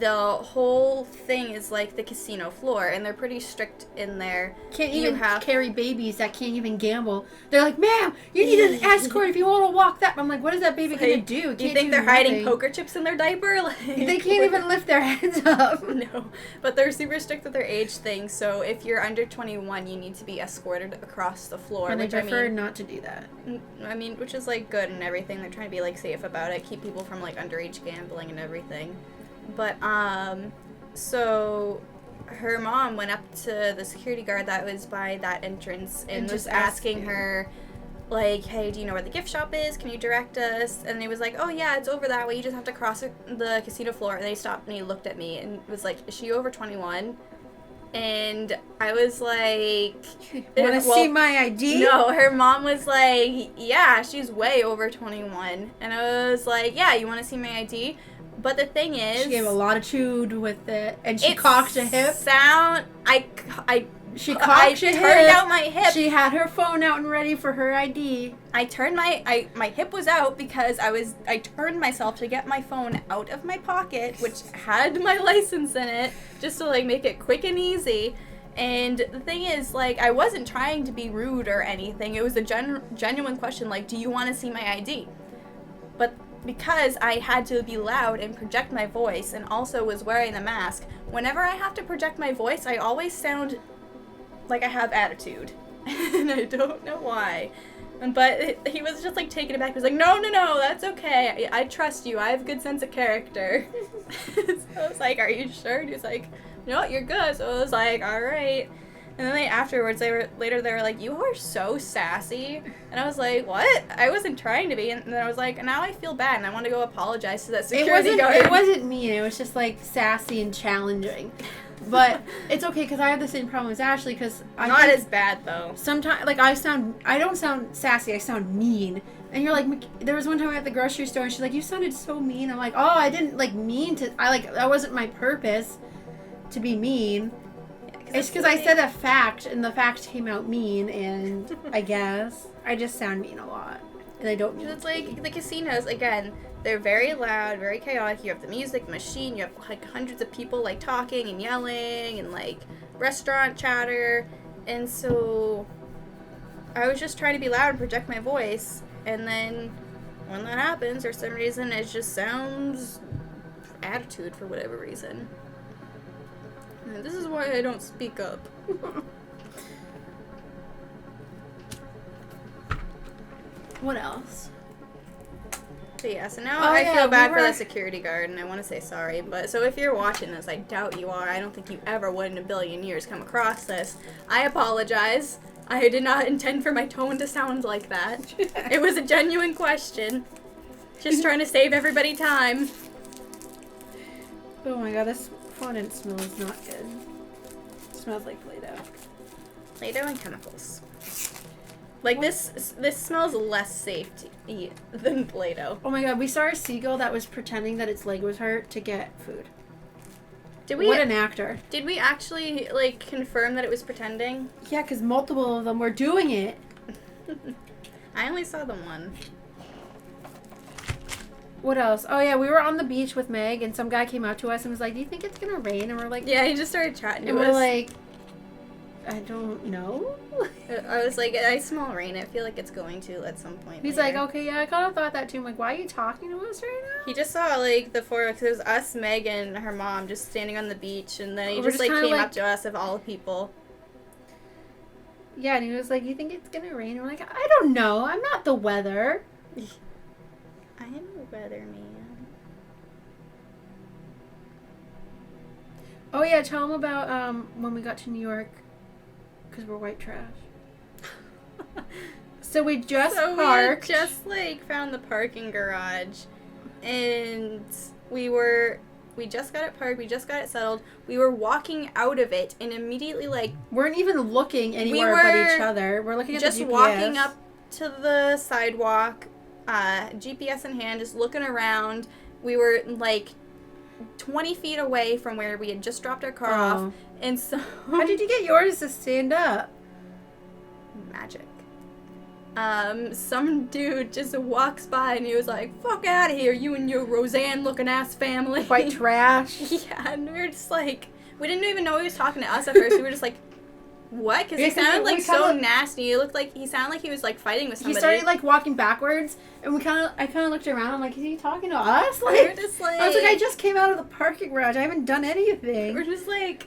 the whole thing is like the casino floor, and they're pretty strict in there. Can't even carry babies that can't even gamble. They're like, ma'am, you need an escort if you want to walk that. I'm like, what is that baby gonna do? You think they're hiding poker chips in their diaper? Like, they can't even lift their heads up. No, but they're super strict with their age thing. So if you're under 21, you need to be escorted across the floor. And they prefer not to do that. I mean, which is like good and everything. They're trying to be like safe about it, keep people from like underage gambling and everything. But, so her mom went up to the security guard that was by that entrance and was asking her, like, hey, do you know where the gift shop is? Can you direct us? And he was like, oh, yeah, it's over that way. You just have to cross the casino floor. And they stopped and he looked at me and was like, is she over 21? And I was like... Want to see my ID? No, her mom was like, yeah, she's way over 21. And I was like, yeah, you want to see my ID? But the thing is... She gave a lot of chewed with it, and she cocked a hip. She cocked a hip. I turned out my hip. She had her phone out and ready for her ID. I turned my hip was out because I turned myself to get my phone out of my pocket, which had my license in it, just to like make it quick and easy. And the thing is, like, I wasn't trying to be rude or anything. It was a genuine question, like, do you want to see my ID? But because I had to be loud and project my voice and also was wearing the mask, whenever I have to project my voice, I always sound like I have attitude. And I don't know why. But he was just like taken aback. He was like, no, that's okay. I trust you. I have a good sense of character. So I was like, are you sure? And he was like, no, you're good. So I was like, all right. And then they were like, you are so sassy. And I was like, what? I wasn't trying to be. And then I was like, now I feel bad and I want to go apologize to that security guard. It wasn't mean. It was just like sassy and challenging. But it's okay because I have the same problem as Ashley because not as bad though. Sometimes, like, I don't sound sassy, I sound mean. And you're like, there was one time at the grocery store and she's like, you sounded so mean. I'm like, oh, I didn't, like, mean to, that wasn't my purpose to be mean. Yeah, it's because I said a fact and the fact came out mean, and I guess I just sound mean a lot. And I don't mean it's like the casinos, again, they're very loud, very chaotic. You have the music machine, you have like hundreds of people like talking and yelling and like restaurant chatter. And so I was just trying to be loud and project my voice. And then when that happens, for some reason, it just sounds attitude for whatever reason. And this is why I don't speak up. What else? But yeah, so now I feel bad for the security guard, and I want to say sorry. But so if you're watching this, I doubt you are. I don't think you ever would in a billion years come across this. I apologize. I did not intend for my tone to sound like that. It was a genuine question. Just trying to save everybody time. Oh my god, this fondant smells not good. It smells like Play-Doh. Play-Doh and chemicals. Like, this smells less safe to eat than Play-Doh. Oh my god, we saw a seagull that was pretending that its leg was hurt to get food. What an actor. Did we actually, like, confirm that it was pretending? Yeah, because multiple of them were doing it. I only saw the one. What else? Oh yeah, we were on the beach with Meg, and some guy came up to us and was like, do you think it's gonna rain? And we're like... Yeah, he just started chatting to us. And we're like... I don't know. I was like, I smell rain. I feel like it's going to at some point. He's later. like, okay, yeah, I kind of thought that too. I'm like, why are you talking to us right now? He just saw, like, the four, because it was us, Meg, and her mom just standing on the beach, and then he just like, came up to us of all people. Yeah, and he was like, you think it's going to rain? And we're like, I don't know. I'm not the weather. I am a weatherman. Oh, yeah, tell him about when we got to New York. Because we're white trash. So we just parked. We just, like, found the parking garage. And we just got it parked. We just got it settled. We were walking out of it and immediately, like... weren't even looking anywhere but each other. We're looking at the GPS. Just walking up to the sidewalk, GPS in hand, just looking around. We were, like... 20 feet away from where we had just dropped our car off, and so... How did you get yours to stand up? Magic. Some dude just walks by and he was like, fuck out of here, you and your Roseanne-looking ass family. White trash. Yeah, and we were just like... We didn't even know he was talking to us at first. We were just like, what? Because he sounded like so nasty. He sounded like he was like fighting with somebody. He started like walking backwards, and I kind of looked around. I'm like, is he talking to us? Like, we're just like, I was like, I just came out of the parking garage. I haven't done anything. We're just like,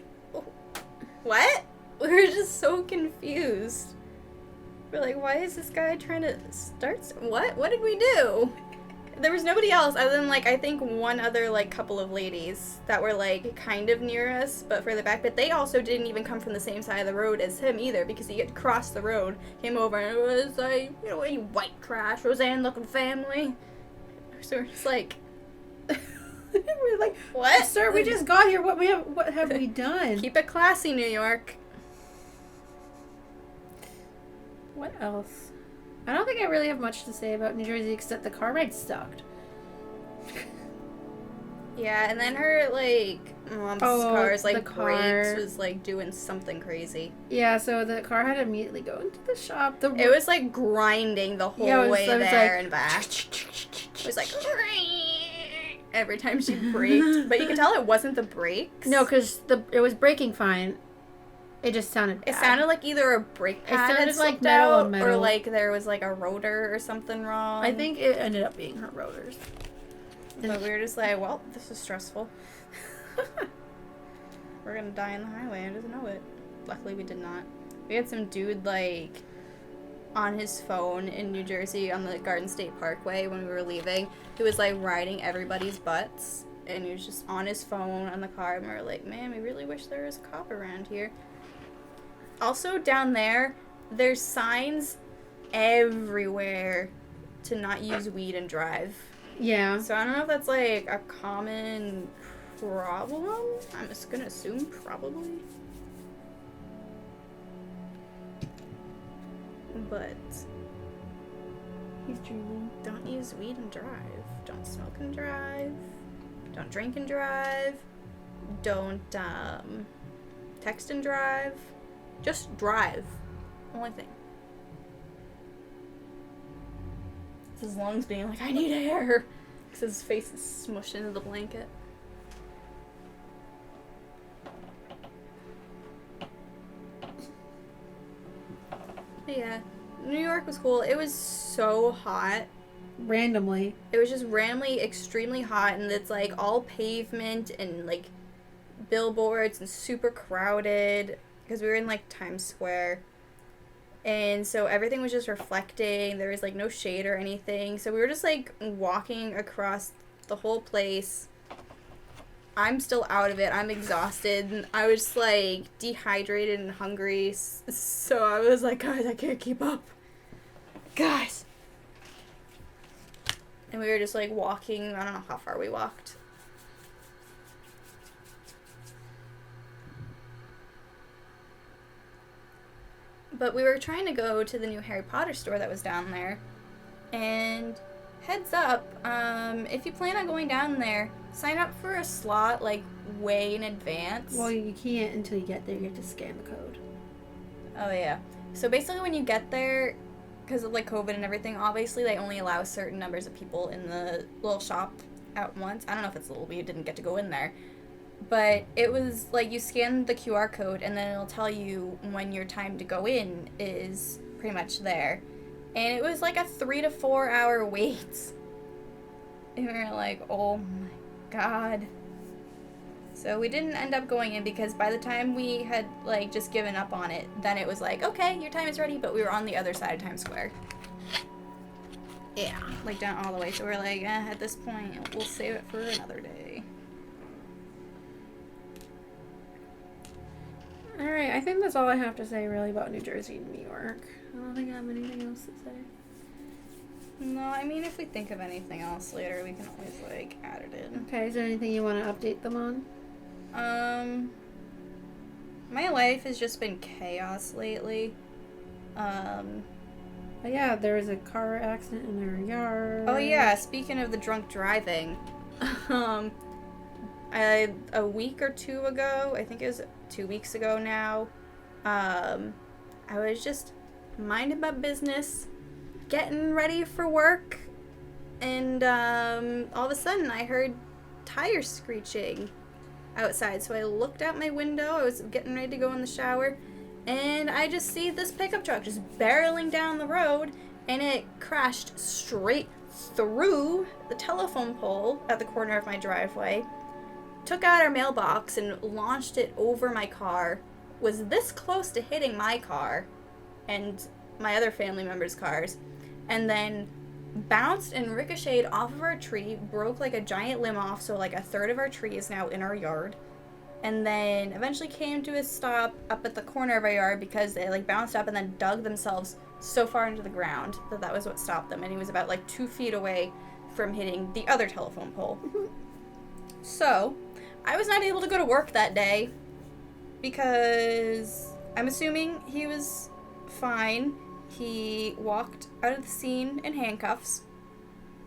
what? We're just so confused. We're like, why is this guy trying to start? What? What did we do? There was nobody else other than, like, I think one other, like, couple of ladies that were, like, kind of near us, but further back. But they also didn't even come from the same side of the road as him either, because he had crossed the road, came over, and it was like, you know, you white trash, Roseanne-looking family. So we're just like... we're like, what? Sir, we just got here. What have we done? Keep it classy, New York. What else? I don't think I really have much to say about New Jersey except the car ride sucked. Yeah, and then her, like, mom's car's, like, brakes was, like, doing something crazy. Yeah, so the car had to immediately go into the shop. It was, like, grinding the whole way there and back. It was, like, every time she braked. But you could tell it wasn't the brakes. No, because it was braking fine. It just sounded bad. It sounded like either a brake pad had slipped out, or like there was like a rotor or something wrong. I think it ended up being her rotors. But we were just like, well, this is stressful. We're gonna die on the highway. I didn't know it. Luckily, we did not. We had some dude like on his phone in New Jersey on the Garden State Parkway when we were leaving. He was like riding everybody's butts, and he was just on his phone on the car. And we were like, man, we really wish there was a cop around here. Also, down there's signs everywhere to not use weed and drive. Yeah. So I don't know if that's, like, a common problem. I'm just gonna assume probably. But he's dreaming. Don't use weed and drive. Don't smoke and drive. Don't drink and drive. Don't text and drive. Just drive. Only thing. It's his lungs being like, I need air. Because his face is smushed into the blanket. But yeah, New York was cool. It was so hot. Randomly. It was just randomly extremely hot, and it's like all pavement and like billboards and super crowded because we were in like Times Square. And so everything was just reflecting. There was like no shade or anything. So we were just like walking across the whole place. I'm still out of it. I'm exhausted. And I was just like dehydrated and hungry. So I was like, guys, I can't keep up. Guys. And we were just like walking. I don't know how far we walked. But we were trying to go to the new Harry Potter store that was down there. And heads up, if you plan on going down there, sign up for a slot like way in advance. Well, you can't until you get there. You have to scan the code. Oh, yeah. So basically when you get there, because of like COVID and everything, obviously they only allow certain numbers of people in the little shop at once. I don't know if it's little, we didn't get to go in there. But it was like you scan the QR code and then it'll tell you when your time to go in is pretty much there. And it was like a 3 to 4 hour wait. And we were like, oh my god. So we didn't end up going in because by the time we had like just given up on it, then it was like, okay, your time is ready, but we were on the other side of Times Square. Yeah, like down all the way. So we're like, at this point, we'll save it for another day. Alright, I think that's all I have to say really about New Jersey and New York. I don't think I have anything else to say. No, I mean, if we think of anything else later, we can always, like, add it in. Okay, is there anything you want to update them on? My life has just been chaos lately. But yeah, there was a car accident in our yard. Oh yeah, speaking of the drunk driving, a week or two ago, I think it was 2 weeks ago now, I was just minding my business, getting ready for work, and all of a sudden I heard tires screeching outside. So I looked out my window, I was getting ready to go in the shower, and I just see this pickup truck just barreling down the road, and it crashed straight through the telephone pole at the corner of my driveway, took out our mailbox and launched it over my car, was this close to hitting my car and my other family members' cars, and then bounced and ricocheted off of our tree, broke like a giant limb off, so like a third of our tree is now in our yard, and then eventually came to a stop up at the corner of our yard because they like bounced up and then dug themselves so far into the ground that was what stopped them, and he was about like 2 feet away from hitting the other telephone pole. So I was not able to go to work that day because I'm assuming he was fine. He walked out of the scene in handcuffs.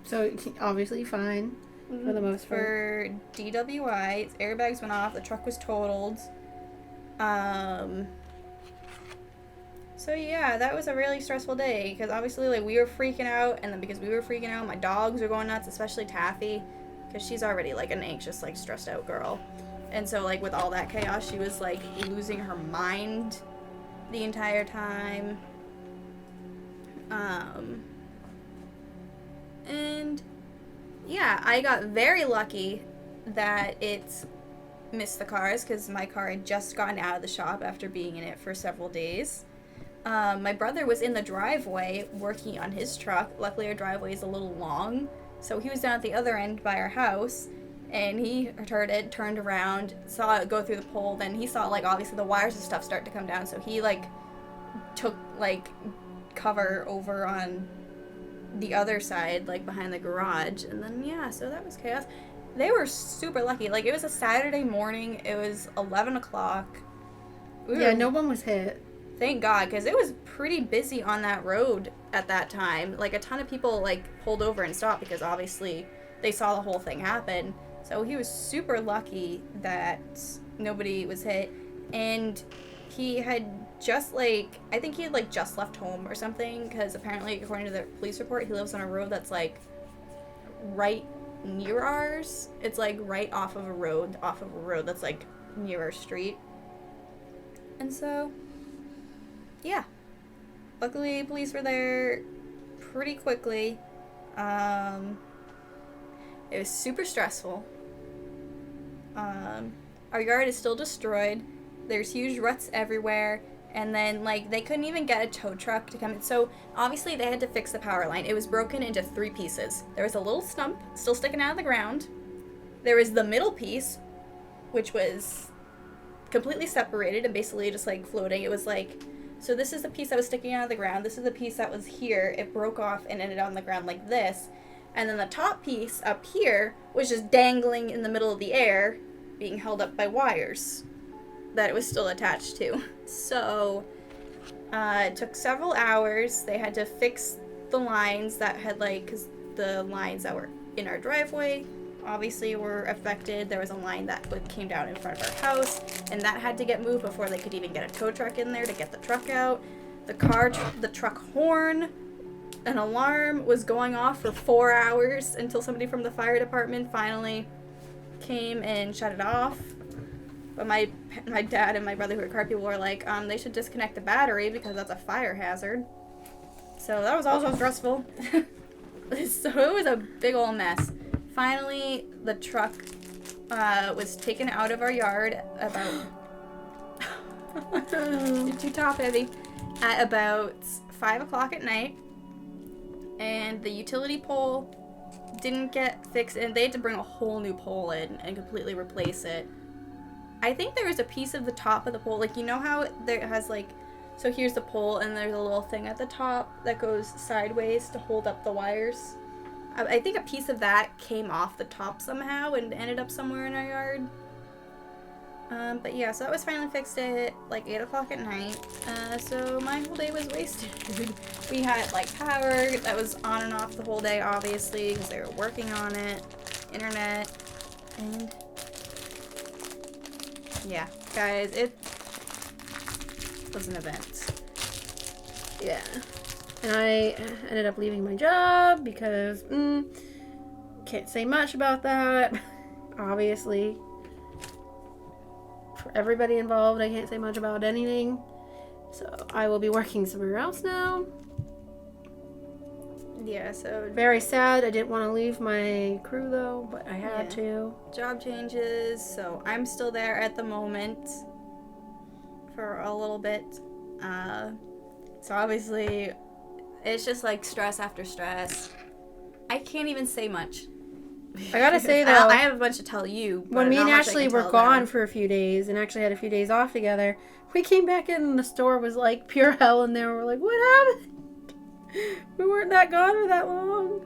So, obviously fine, for the most part. For DWI, his airbags went off, the truck was totaled. So yeah, that was a really stressful day, because obviously, like, we were freaking out, and then because we were freaking out, my dogs were going nuts, especially Taffy, because she's already, like, an anxious, like, stressed out girl. And so, like, with all that chaos, she was, like, losing her mind the entire time. And yeah, I got very lucky that it missed the cars because my car had just gotten out of the shop after being in it for several days. My brother was in the driveway working on his truck. Luckily, our driveway is a little long, so he was down at the other end by our house, and he heard it, turned around, saw it go through the pole. Then he saw, like, obviously the wires and stuff start to come down, so he, like, took, like, cover over on the other side, like, behind the garage. And then, yeah, so that was chaos. They were super lucky. Like, it was a Saturday morning. It was 11 o'clock. No one was hit. Thank God, because it was pretty busy on that road at that time. Like, a ton of people, like, pulled over and stopped because obviously they saw the whole thing happen. So he was super lucky that nobody was hit. And he had just, like, I think he had, like, just left home or something, because apparently, according to the police report, he lives on a road that's, like, right near ours. It's, like, right off of a road that's, like, near our street. And so, yeah. Luckily, police were there pretty quickly. It was super stressful. Our yard is still destroyed. There's huge ruts everywhere. And then, like, they couldn't even get a tow truck to come in. So, obviously, they had to fix the power line. It was broken into 3 pieces. There was a little stump still sticking out of the ground. There was the middle piece, which was completely separated and basically just, like, floating. It was, like, so this is the piece that was sticking out of the ground. This is the piece that was here. It broke off and ended on the ground like this. And then the top piece up here was just dangling in the middle of the air, being held up by wires that it was still attached to. So, it took several hours. They had to fix the lines that had, like, because the lines that were in our driveway obviously were affected. There was a line that came down in front of our house, and that had to get moved before they could even get a tow truck in there to get the truck out. The truck horn, an alarm was going off for 4 hours until somebody from the fire department finally came and shut it off. But my dad and my brother, who are car people, were like, they should disconnect the battery because that's a fire hazard. So that was also stressful. So it was a big old mess. Finally, the truck was taken out of our yard about... You're too top heavy. At about 5 o'clock at night. And the utility pole didn't get fixed, and they had to bring a whole new pole in and completely replace it. I think there was a piece of the top of the pole, like, you know how there has, like, so here's the pole, and there's a little thing at the top that goes sideways to hold up the wires. I think a piece of that came off the top somehow and ended up somewhere in our yard. But yeah, so that was finally fixed at, like, 8 o'clock at night. So my whole day was wasted. We had, like, power that was on and off the whole day, obviously, because they were working on it. Internet. And yeah, guys, it was an event. Yeah. And I ended up leaving my job because, can't say much about that. Obviously. For everybody involved, I can't say much about anything. So I will be working somewhere else now. Yeah, so... Very sad. I didn't want to leave my crew, though, but I had to. Job changes, so I'm still there at the moment for a little bit. So obviously, it's just, like, stress after stress. I can't even say much. I gotta say, though... I have a bunch to tell you. When me and Ashley were gone for a few days and actually had a few days off together, we came back in and the store was, like, pure hell in there. We're like, what happened? We weren't that gone for that long.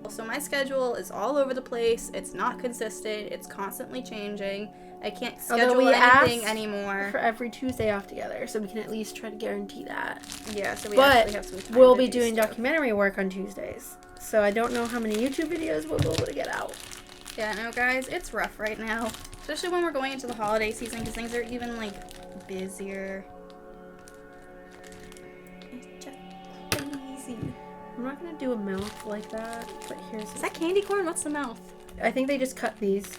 So my schedule is all over the place. It's not consistent. It's constantly changing. I can't schedule anything anymore. For every Tuesday off together, so we can at least try to guarantee that. Yeah, so we actually have some time. We'll be doing documentary work on Tuesdays. So I don't know how many YouTube videos we'll be able to get out. Yeah, no, guys, it's rough right now. Especially when we're going into the holiday season, because things are even, like, busier. It's just crazy. I'm not going to do a mouth like that, but here's... Is that candy corn? What's the mouth? I think they just cut these.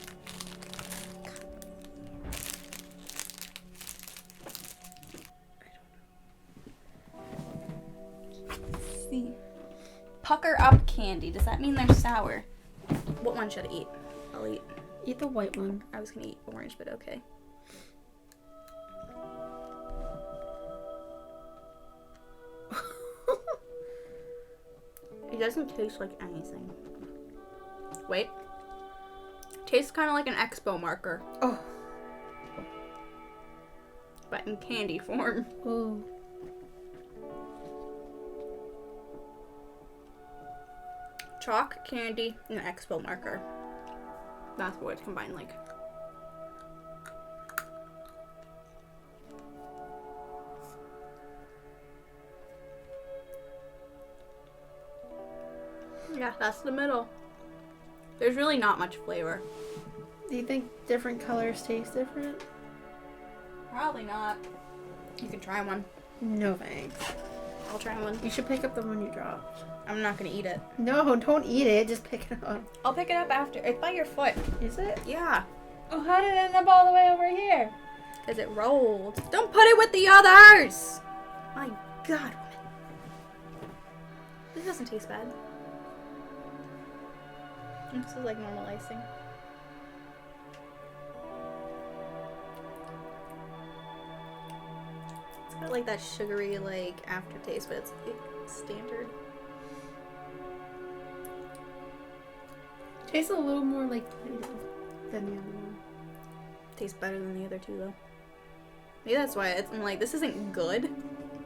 Let's see. Pucker up candy. Does that mean they're sour? What one should I eat? I'll eat. Eat the white one. I was gonna eat orange, but okay. It doesn't taste like anything. Wait. Tastes kind of like an expo marker. Oh. But in candy form. Ooh. chalk, candy, and expo marker. That's what it's combined like. Yeah, that's the middle. There's really not much flavor. Do you think different colors taste different? Probably not. You can try one. No thanks. I'll try one. You should pick up the one you dropped. I'm not gonna eat it. No, don't eat it. Just pick it up. I'll pick it up after. It's by your foot. Is it? Yeah. Oh, how did it end up all the way over here? Because it rolled. Don't put it with the others! My God, woman. This doesn't taste bad. This is like normal icing. It's got like that sugary like aftertaste, but it's like standard. Tastes a little more like Play-Doh than the other one. Tastes better than the other two though. Maybe that's why I'm like, this isn't good,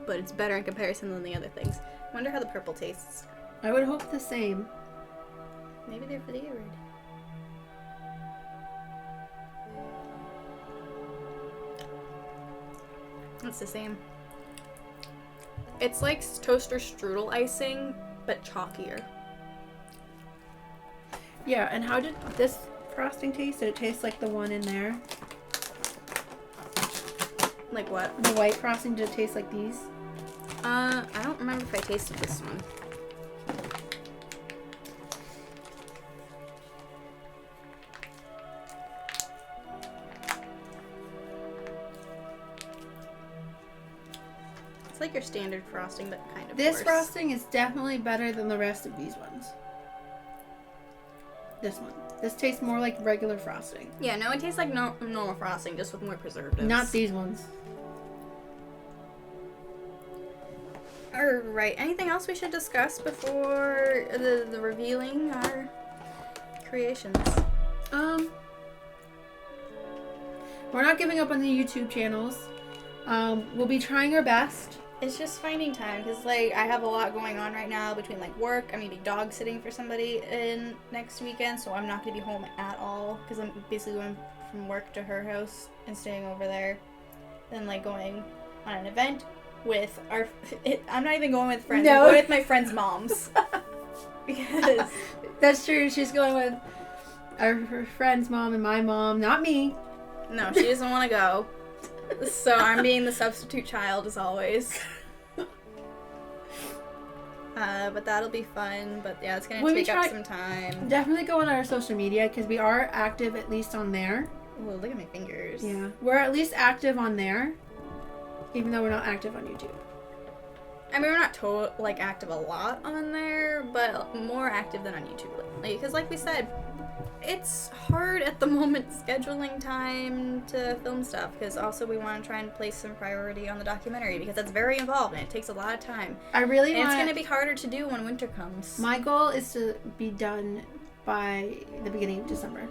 but it's better in comparison than the other things. I wonder how the purple tastes. I would hope the same. Maybe they're flavored. It's the same. It's like toaster strudel icing, but chalkier. Yeah, and how did this frosting taste? Did it taste like the one in there? Like what? The white frosting, did it taste like these? I don't remember if I tasted this one. It's like your standard frosting, but kind of This worse. frosting is definitely better than the rest of these ones. This one. This tastes more like regular frosting. Yeah, no, it tastes like normal frosting, just with more preservatives. Not these ones. Alright, anything else we should discuss before the revealing our creations? We're not giving up on the YouTube channels. We'll be trying our best. It's just finding time, because, like, I have a lot going on right now between, like, work. I'm going to be dog sitting for somebody in next weekend, so I'm not going to be home at all, because I'm basically going from work to her house and staying over there. Then, like, going on an event with our... I'm not even going with friends. No. I'm going with my friends' moms. Because... That's true. She's going with her friend's mom and my mom, not me. No, she doesn't want to go. So I'm being the substitute child as always. But that'll be fun. But yeah, it's gonna take up some time. Definitely go on our social media because we are active at least on there. Oh, look at my fingers. Yeah, we're at least active on there, even though we're not active on YouTube. I mean, we're not active a lot on there, but more active than on YouTube lately. Because like we said, it's hard at the moment scheduling time to film stuff, because also we want to try and place some priority on the documentary, because that's very involved and it takes a lot of time. It's going to be harder to do when winter comes. My goal is to be done by the beginning of December.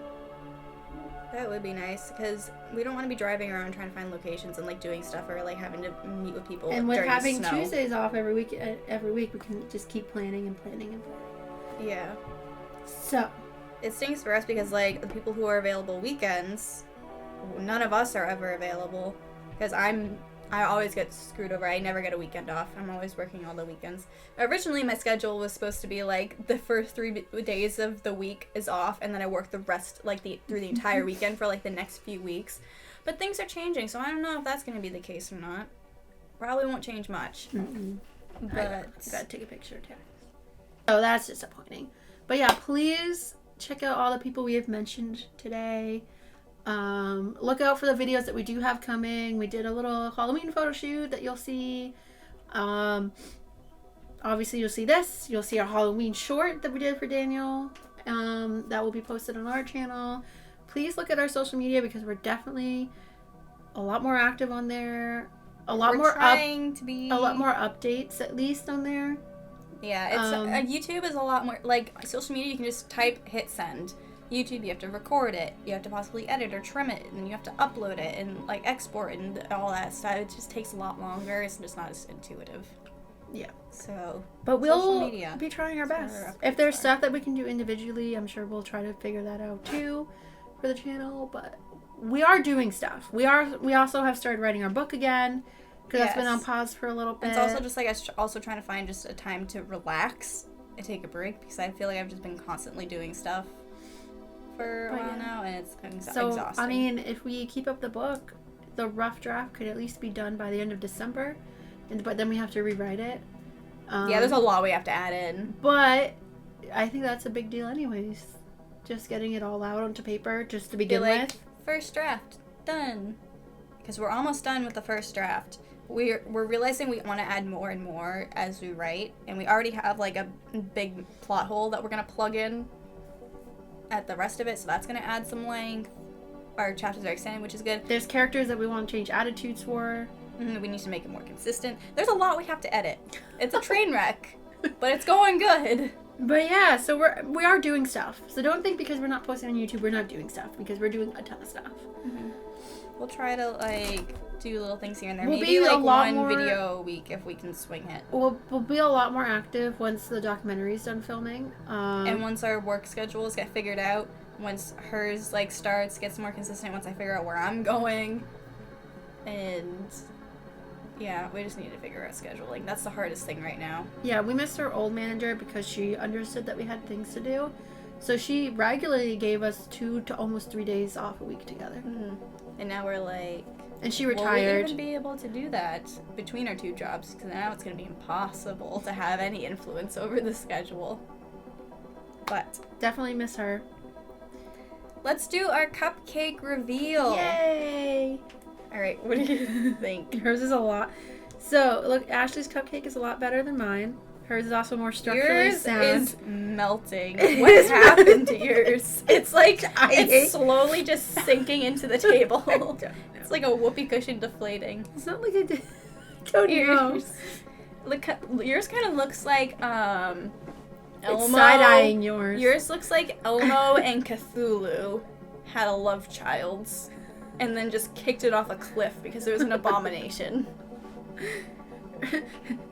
That would be nice, because we don't want to be driving around trying to find locations and like doing stuff, or like having to meet with people. And with during having the snow. Tuesdays off every week, we can just keep planning and planning and planning. Yeah. So it stinks for us because, like, the people who are available weekends, none of us are ever available. Because I always get screwed over. I never get a weekend off. I'm always working all the weekends. Originally, my schedule was supposed to be, like, the first 3 days of the week is off, and then I work the rest, like, through the entire weekend for, like, the next few weeks. But things are changing, so I don't know if that's going to be the case or not. Probably won't change much. Mm-mm. But I gotta take a picture of Terrence. Oh, that's disappointing. But yeah, please check out all the people we have mentioned today. Look out for the videos that we do have coming. We did a little Halloween photo shoot that you'll see. Obviously, you'll see this. You'll see our Halloween short that we did for Daniel. That will be posted on our channel. Please look at our social media, because we're definitely a lot more active on there. A lot more updates, at least, on there. Yeah, it's YouTube is a lot more, like, social media, you can just type, hit send. YouTube, you have to record it, you have to possibly edit or trim it, and you have to upload it, and, like, export and all that stuff. It just takes a lot longer. It's just not as intuitive. Yeah. So, but we'll media. be trying our best. If there's stuff that we can do individually, I'm sure we'll try to figure that out too for the channel. But we are doing stuff. We also have started writing our book again because that's been on pause for a little bit. It's also just like us also trying to find just a time to relax and take a break because I feel like I've just been constantly doing stuff for a while now, and it's exhausting. I mean, if we keep up the book, the rough draft could at least be done by the end of December, but then we have to rewrite it. Yeah, there's a lot we have to add in. But I think that's a big deal anyways. Just getting it all out onto paper just to begin with. First draft, done. Because we're almost done with the first draft. We're realizing we want to add more and more as we write. And we already have like a big plot hole that we're going to plug in at the rest of it. So that's going to add some length. Our chapters are extended, which is good. There's characters that we want to change attitudes for. We need to make it more consistent. There's a lot we have to edit. It's a train wreck, but it's going good. But yeah, so we are doing stuff. So don't think because we're not posting on YouTube we're not doing stuff, because we're doing a ton of stuff. We'll try to do little things here and there. We'll Maybe be a lot one more, video a week if we can swing it. We'll be a lot more active once the documentary's done filming. And once our work schedules get figured out, once hers starts, gets more consistent, once I figure out where I'm going, and yeah, we just need to figure out scheduling. That's the hardest thing right now. Yeah, we missed our old manager because she understood that we had things to do. So she regularly gave us 2 to almost 3 days off a week together. And now we're and she retired. Will we even be able to do that between our 2 jobs? Because now it's going to be impossible to have any influence over the schedule. But definitely miss her. Let's do our cupcake reveal. Yay! Alright, what do you think? Hers is a lot. So, look, Ashley's cupcake is a lot better than mine. Hers is also more structurally sound. Yours is melting. What happened to yours? It's it's slowly just sinking into the table. It's like a whoopee cushion deflating. It's not like I did. Don't know. Yours kind of looks like Elmo. It's side-eyeing yours. Yours looks like Elmo and Cthulhu had a love child and then just kicked it off a cliff because it was an abomination.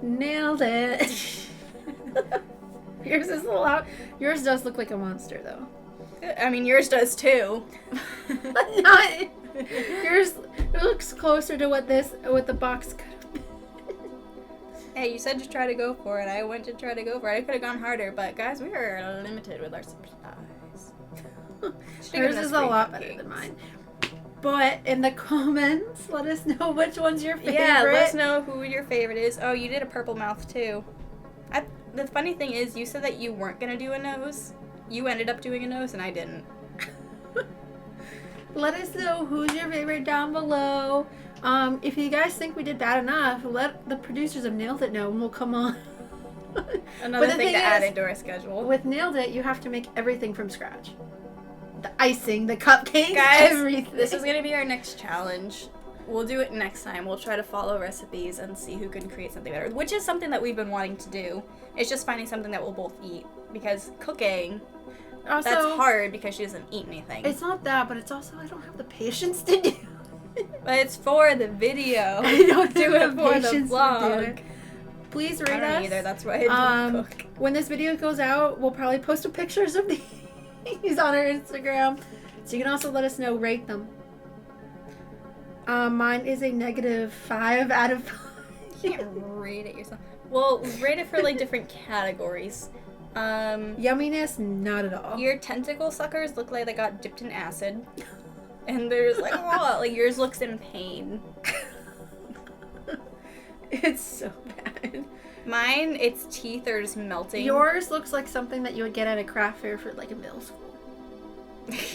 Nailed it. Yours is a lot. Yours does look like a monster, though. I mean, yours does too. Not yours. It looks closer to what the box could have been. Hey, you said to try to go for it. I went to try to go for it. I could have gone harder, but guys, we are limited with our supplies. Yours is a lot better than mine. But in the comments, let us know which one's your favorite. Yeah, let us know who your favorite is. Oh, you did a purple mouth too. The funny thing is, you said that you weren't going to do a nose. You ended up doing a nose, and I didn't. Let us know who's your favorite down below. If you guys think we did bad enough, let the producers of Nailed It know, and we'll come on. Another thing to add into our schedule. With Nailed It, you have to make everything from scratch. The icing, the cupcake, guys, everything. This is going to be our next challenge. We'll do it next time. We'll try to follow recipes and see who can create something better, which is something that we've been wanting to do. It's just finding something that we'll both eat, because cooking, also, that's hard because she doesn't eat anything. It's not that, but it's also I don't have the patience to do it. But it's for the video. I don't do it for the vlog. Please rate us. I don't either. That's why I don't cook. When this video goes out, we'll probably post some pictures of these on our Instagram, so you can also let us know, rate them. Mine is a -5 out of 5. You can't rate it yourself. Well, rate it for different categories. Yumminess, not at all. Your tentacle suckers look like they got dipped in acid, and there's yours looks in pain. It's so bad. Mine, its teeth are just melting. Yours looks like something that you would get at a craft fair for a middle school.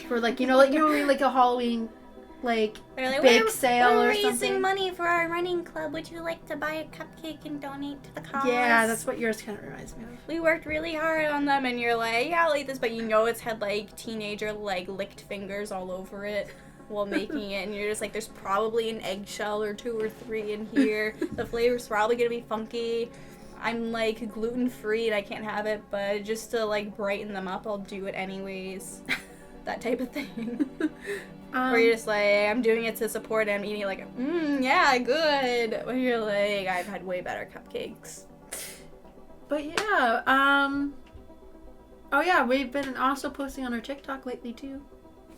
For a Halloween bake sale or something. We're raising money for our running club. Would you like to buy a cupcake and donate to the cause? Yeah, that's what yours kind of reminds me of. We worked really hard on them, and you're like, yeah, I'll eat this, but it's had teenager licked fingers all over it while making it, and you're just there's probably an eggshell or 2 or 3 in here. The flavor's probably gonna be funky. I'm gluten-free and I can't have it, but just to brighten them up, I'll do it anyways. That type of thing. Where you're just I'm doing it to support it. I'm eating yeah, good. Where you're I've had way better cupcakes. But yeah, oh yeah, we've been also posting on our TikTok lately too.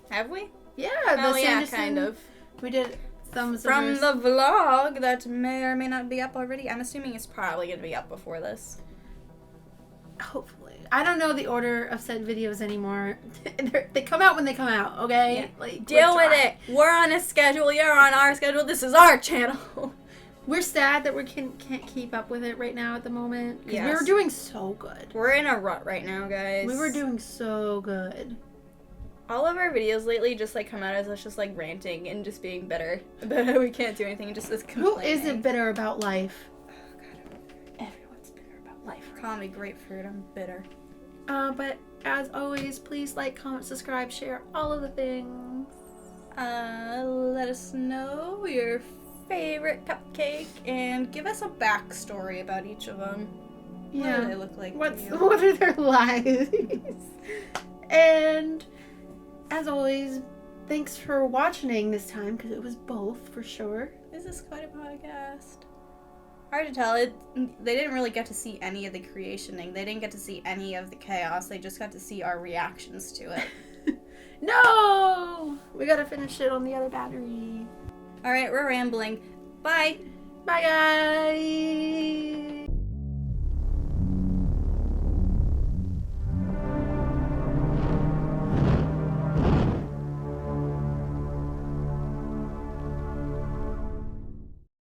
Have we? Yeah, oh yeah, kind of. We did some from the vlog that may or may not be up already. I'm assuming it's probably gonna be up before this. Hopefully, I don't know the order of said videos anymore. They come out when they come out. Okay, yeah. like deal with it. We're on a schedule. You're on our schedule. This is our channel. We're sad that we can't keep up with it right now at the moment. Because yes. we were doing so good. We're in a rut right now, guys. We were doing so good. All of our videos lately just like come out as us just like ranting and just being bitter about how we can't do anything. Just as complaining. Who isn't bitter about life? Oh God, everyone's bitter about life. Call me grapefruit. I'm bitter. But as always, please like, comment, subscribe, share all of the things. Let us know your favorite cupcake and give us a backstory about each of them. Yeah. What do they look like? What are their lives? And as always, thanks for watching this time because it was both for sure. Is this quite a podcast? Hard to tell. They didn't really get to see any of the creationing. They didn't get to see any of the chaos. They just got to see our reactions to it. No! We gotta finish it on the other battery. Alright, we're rambling. Bye! Bye, guys!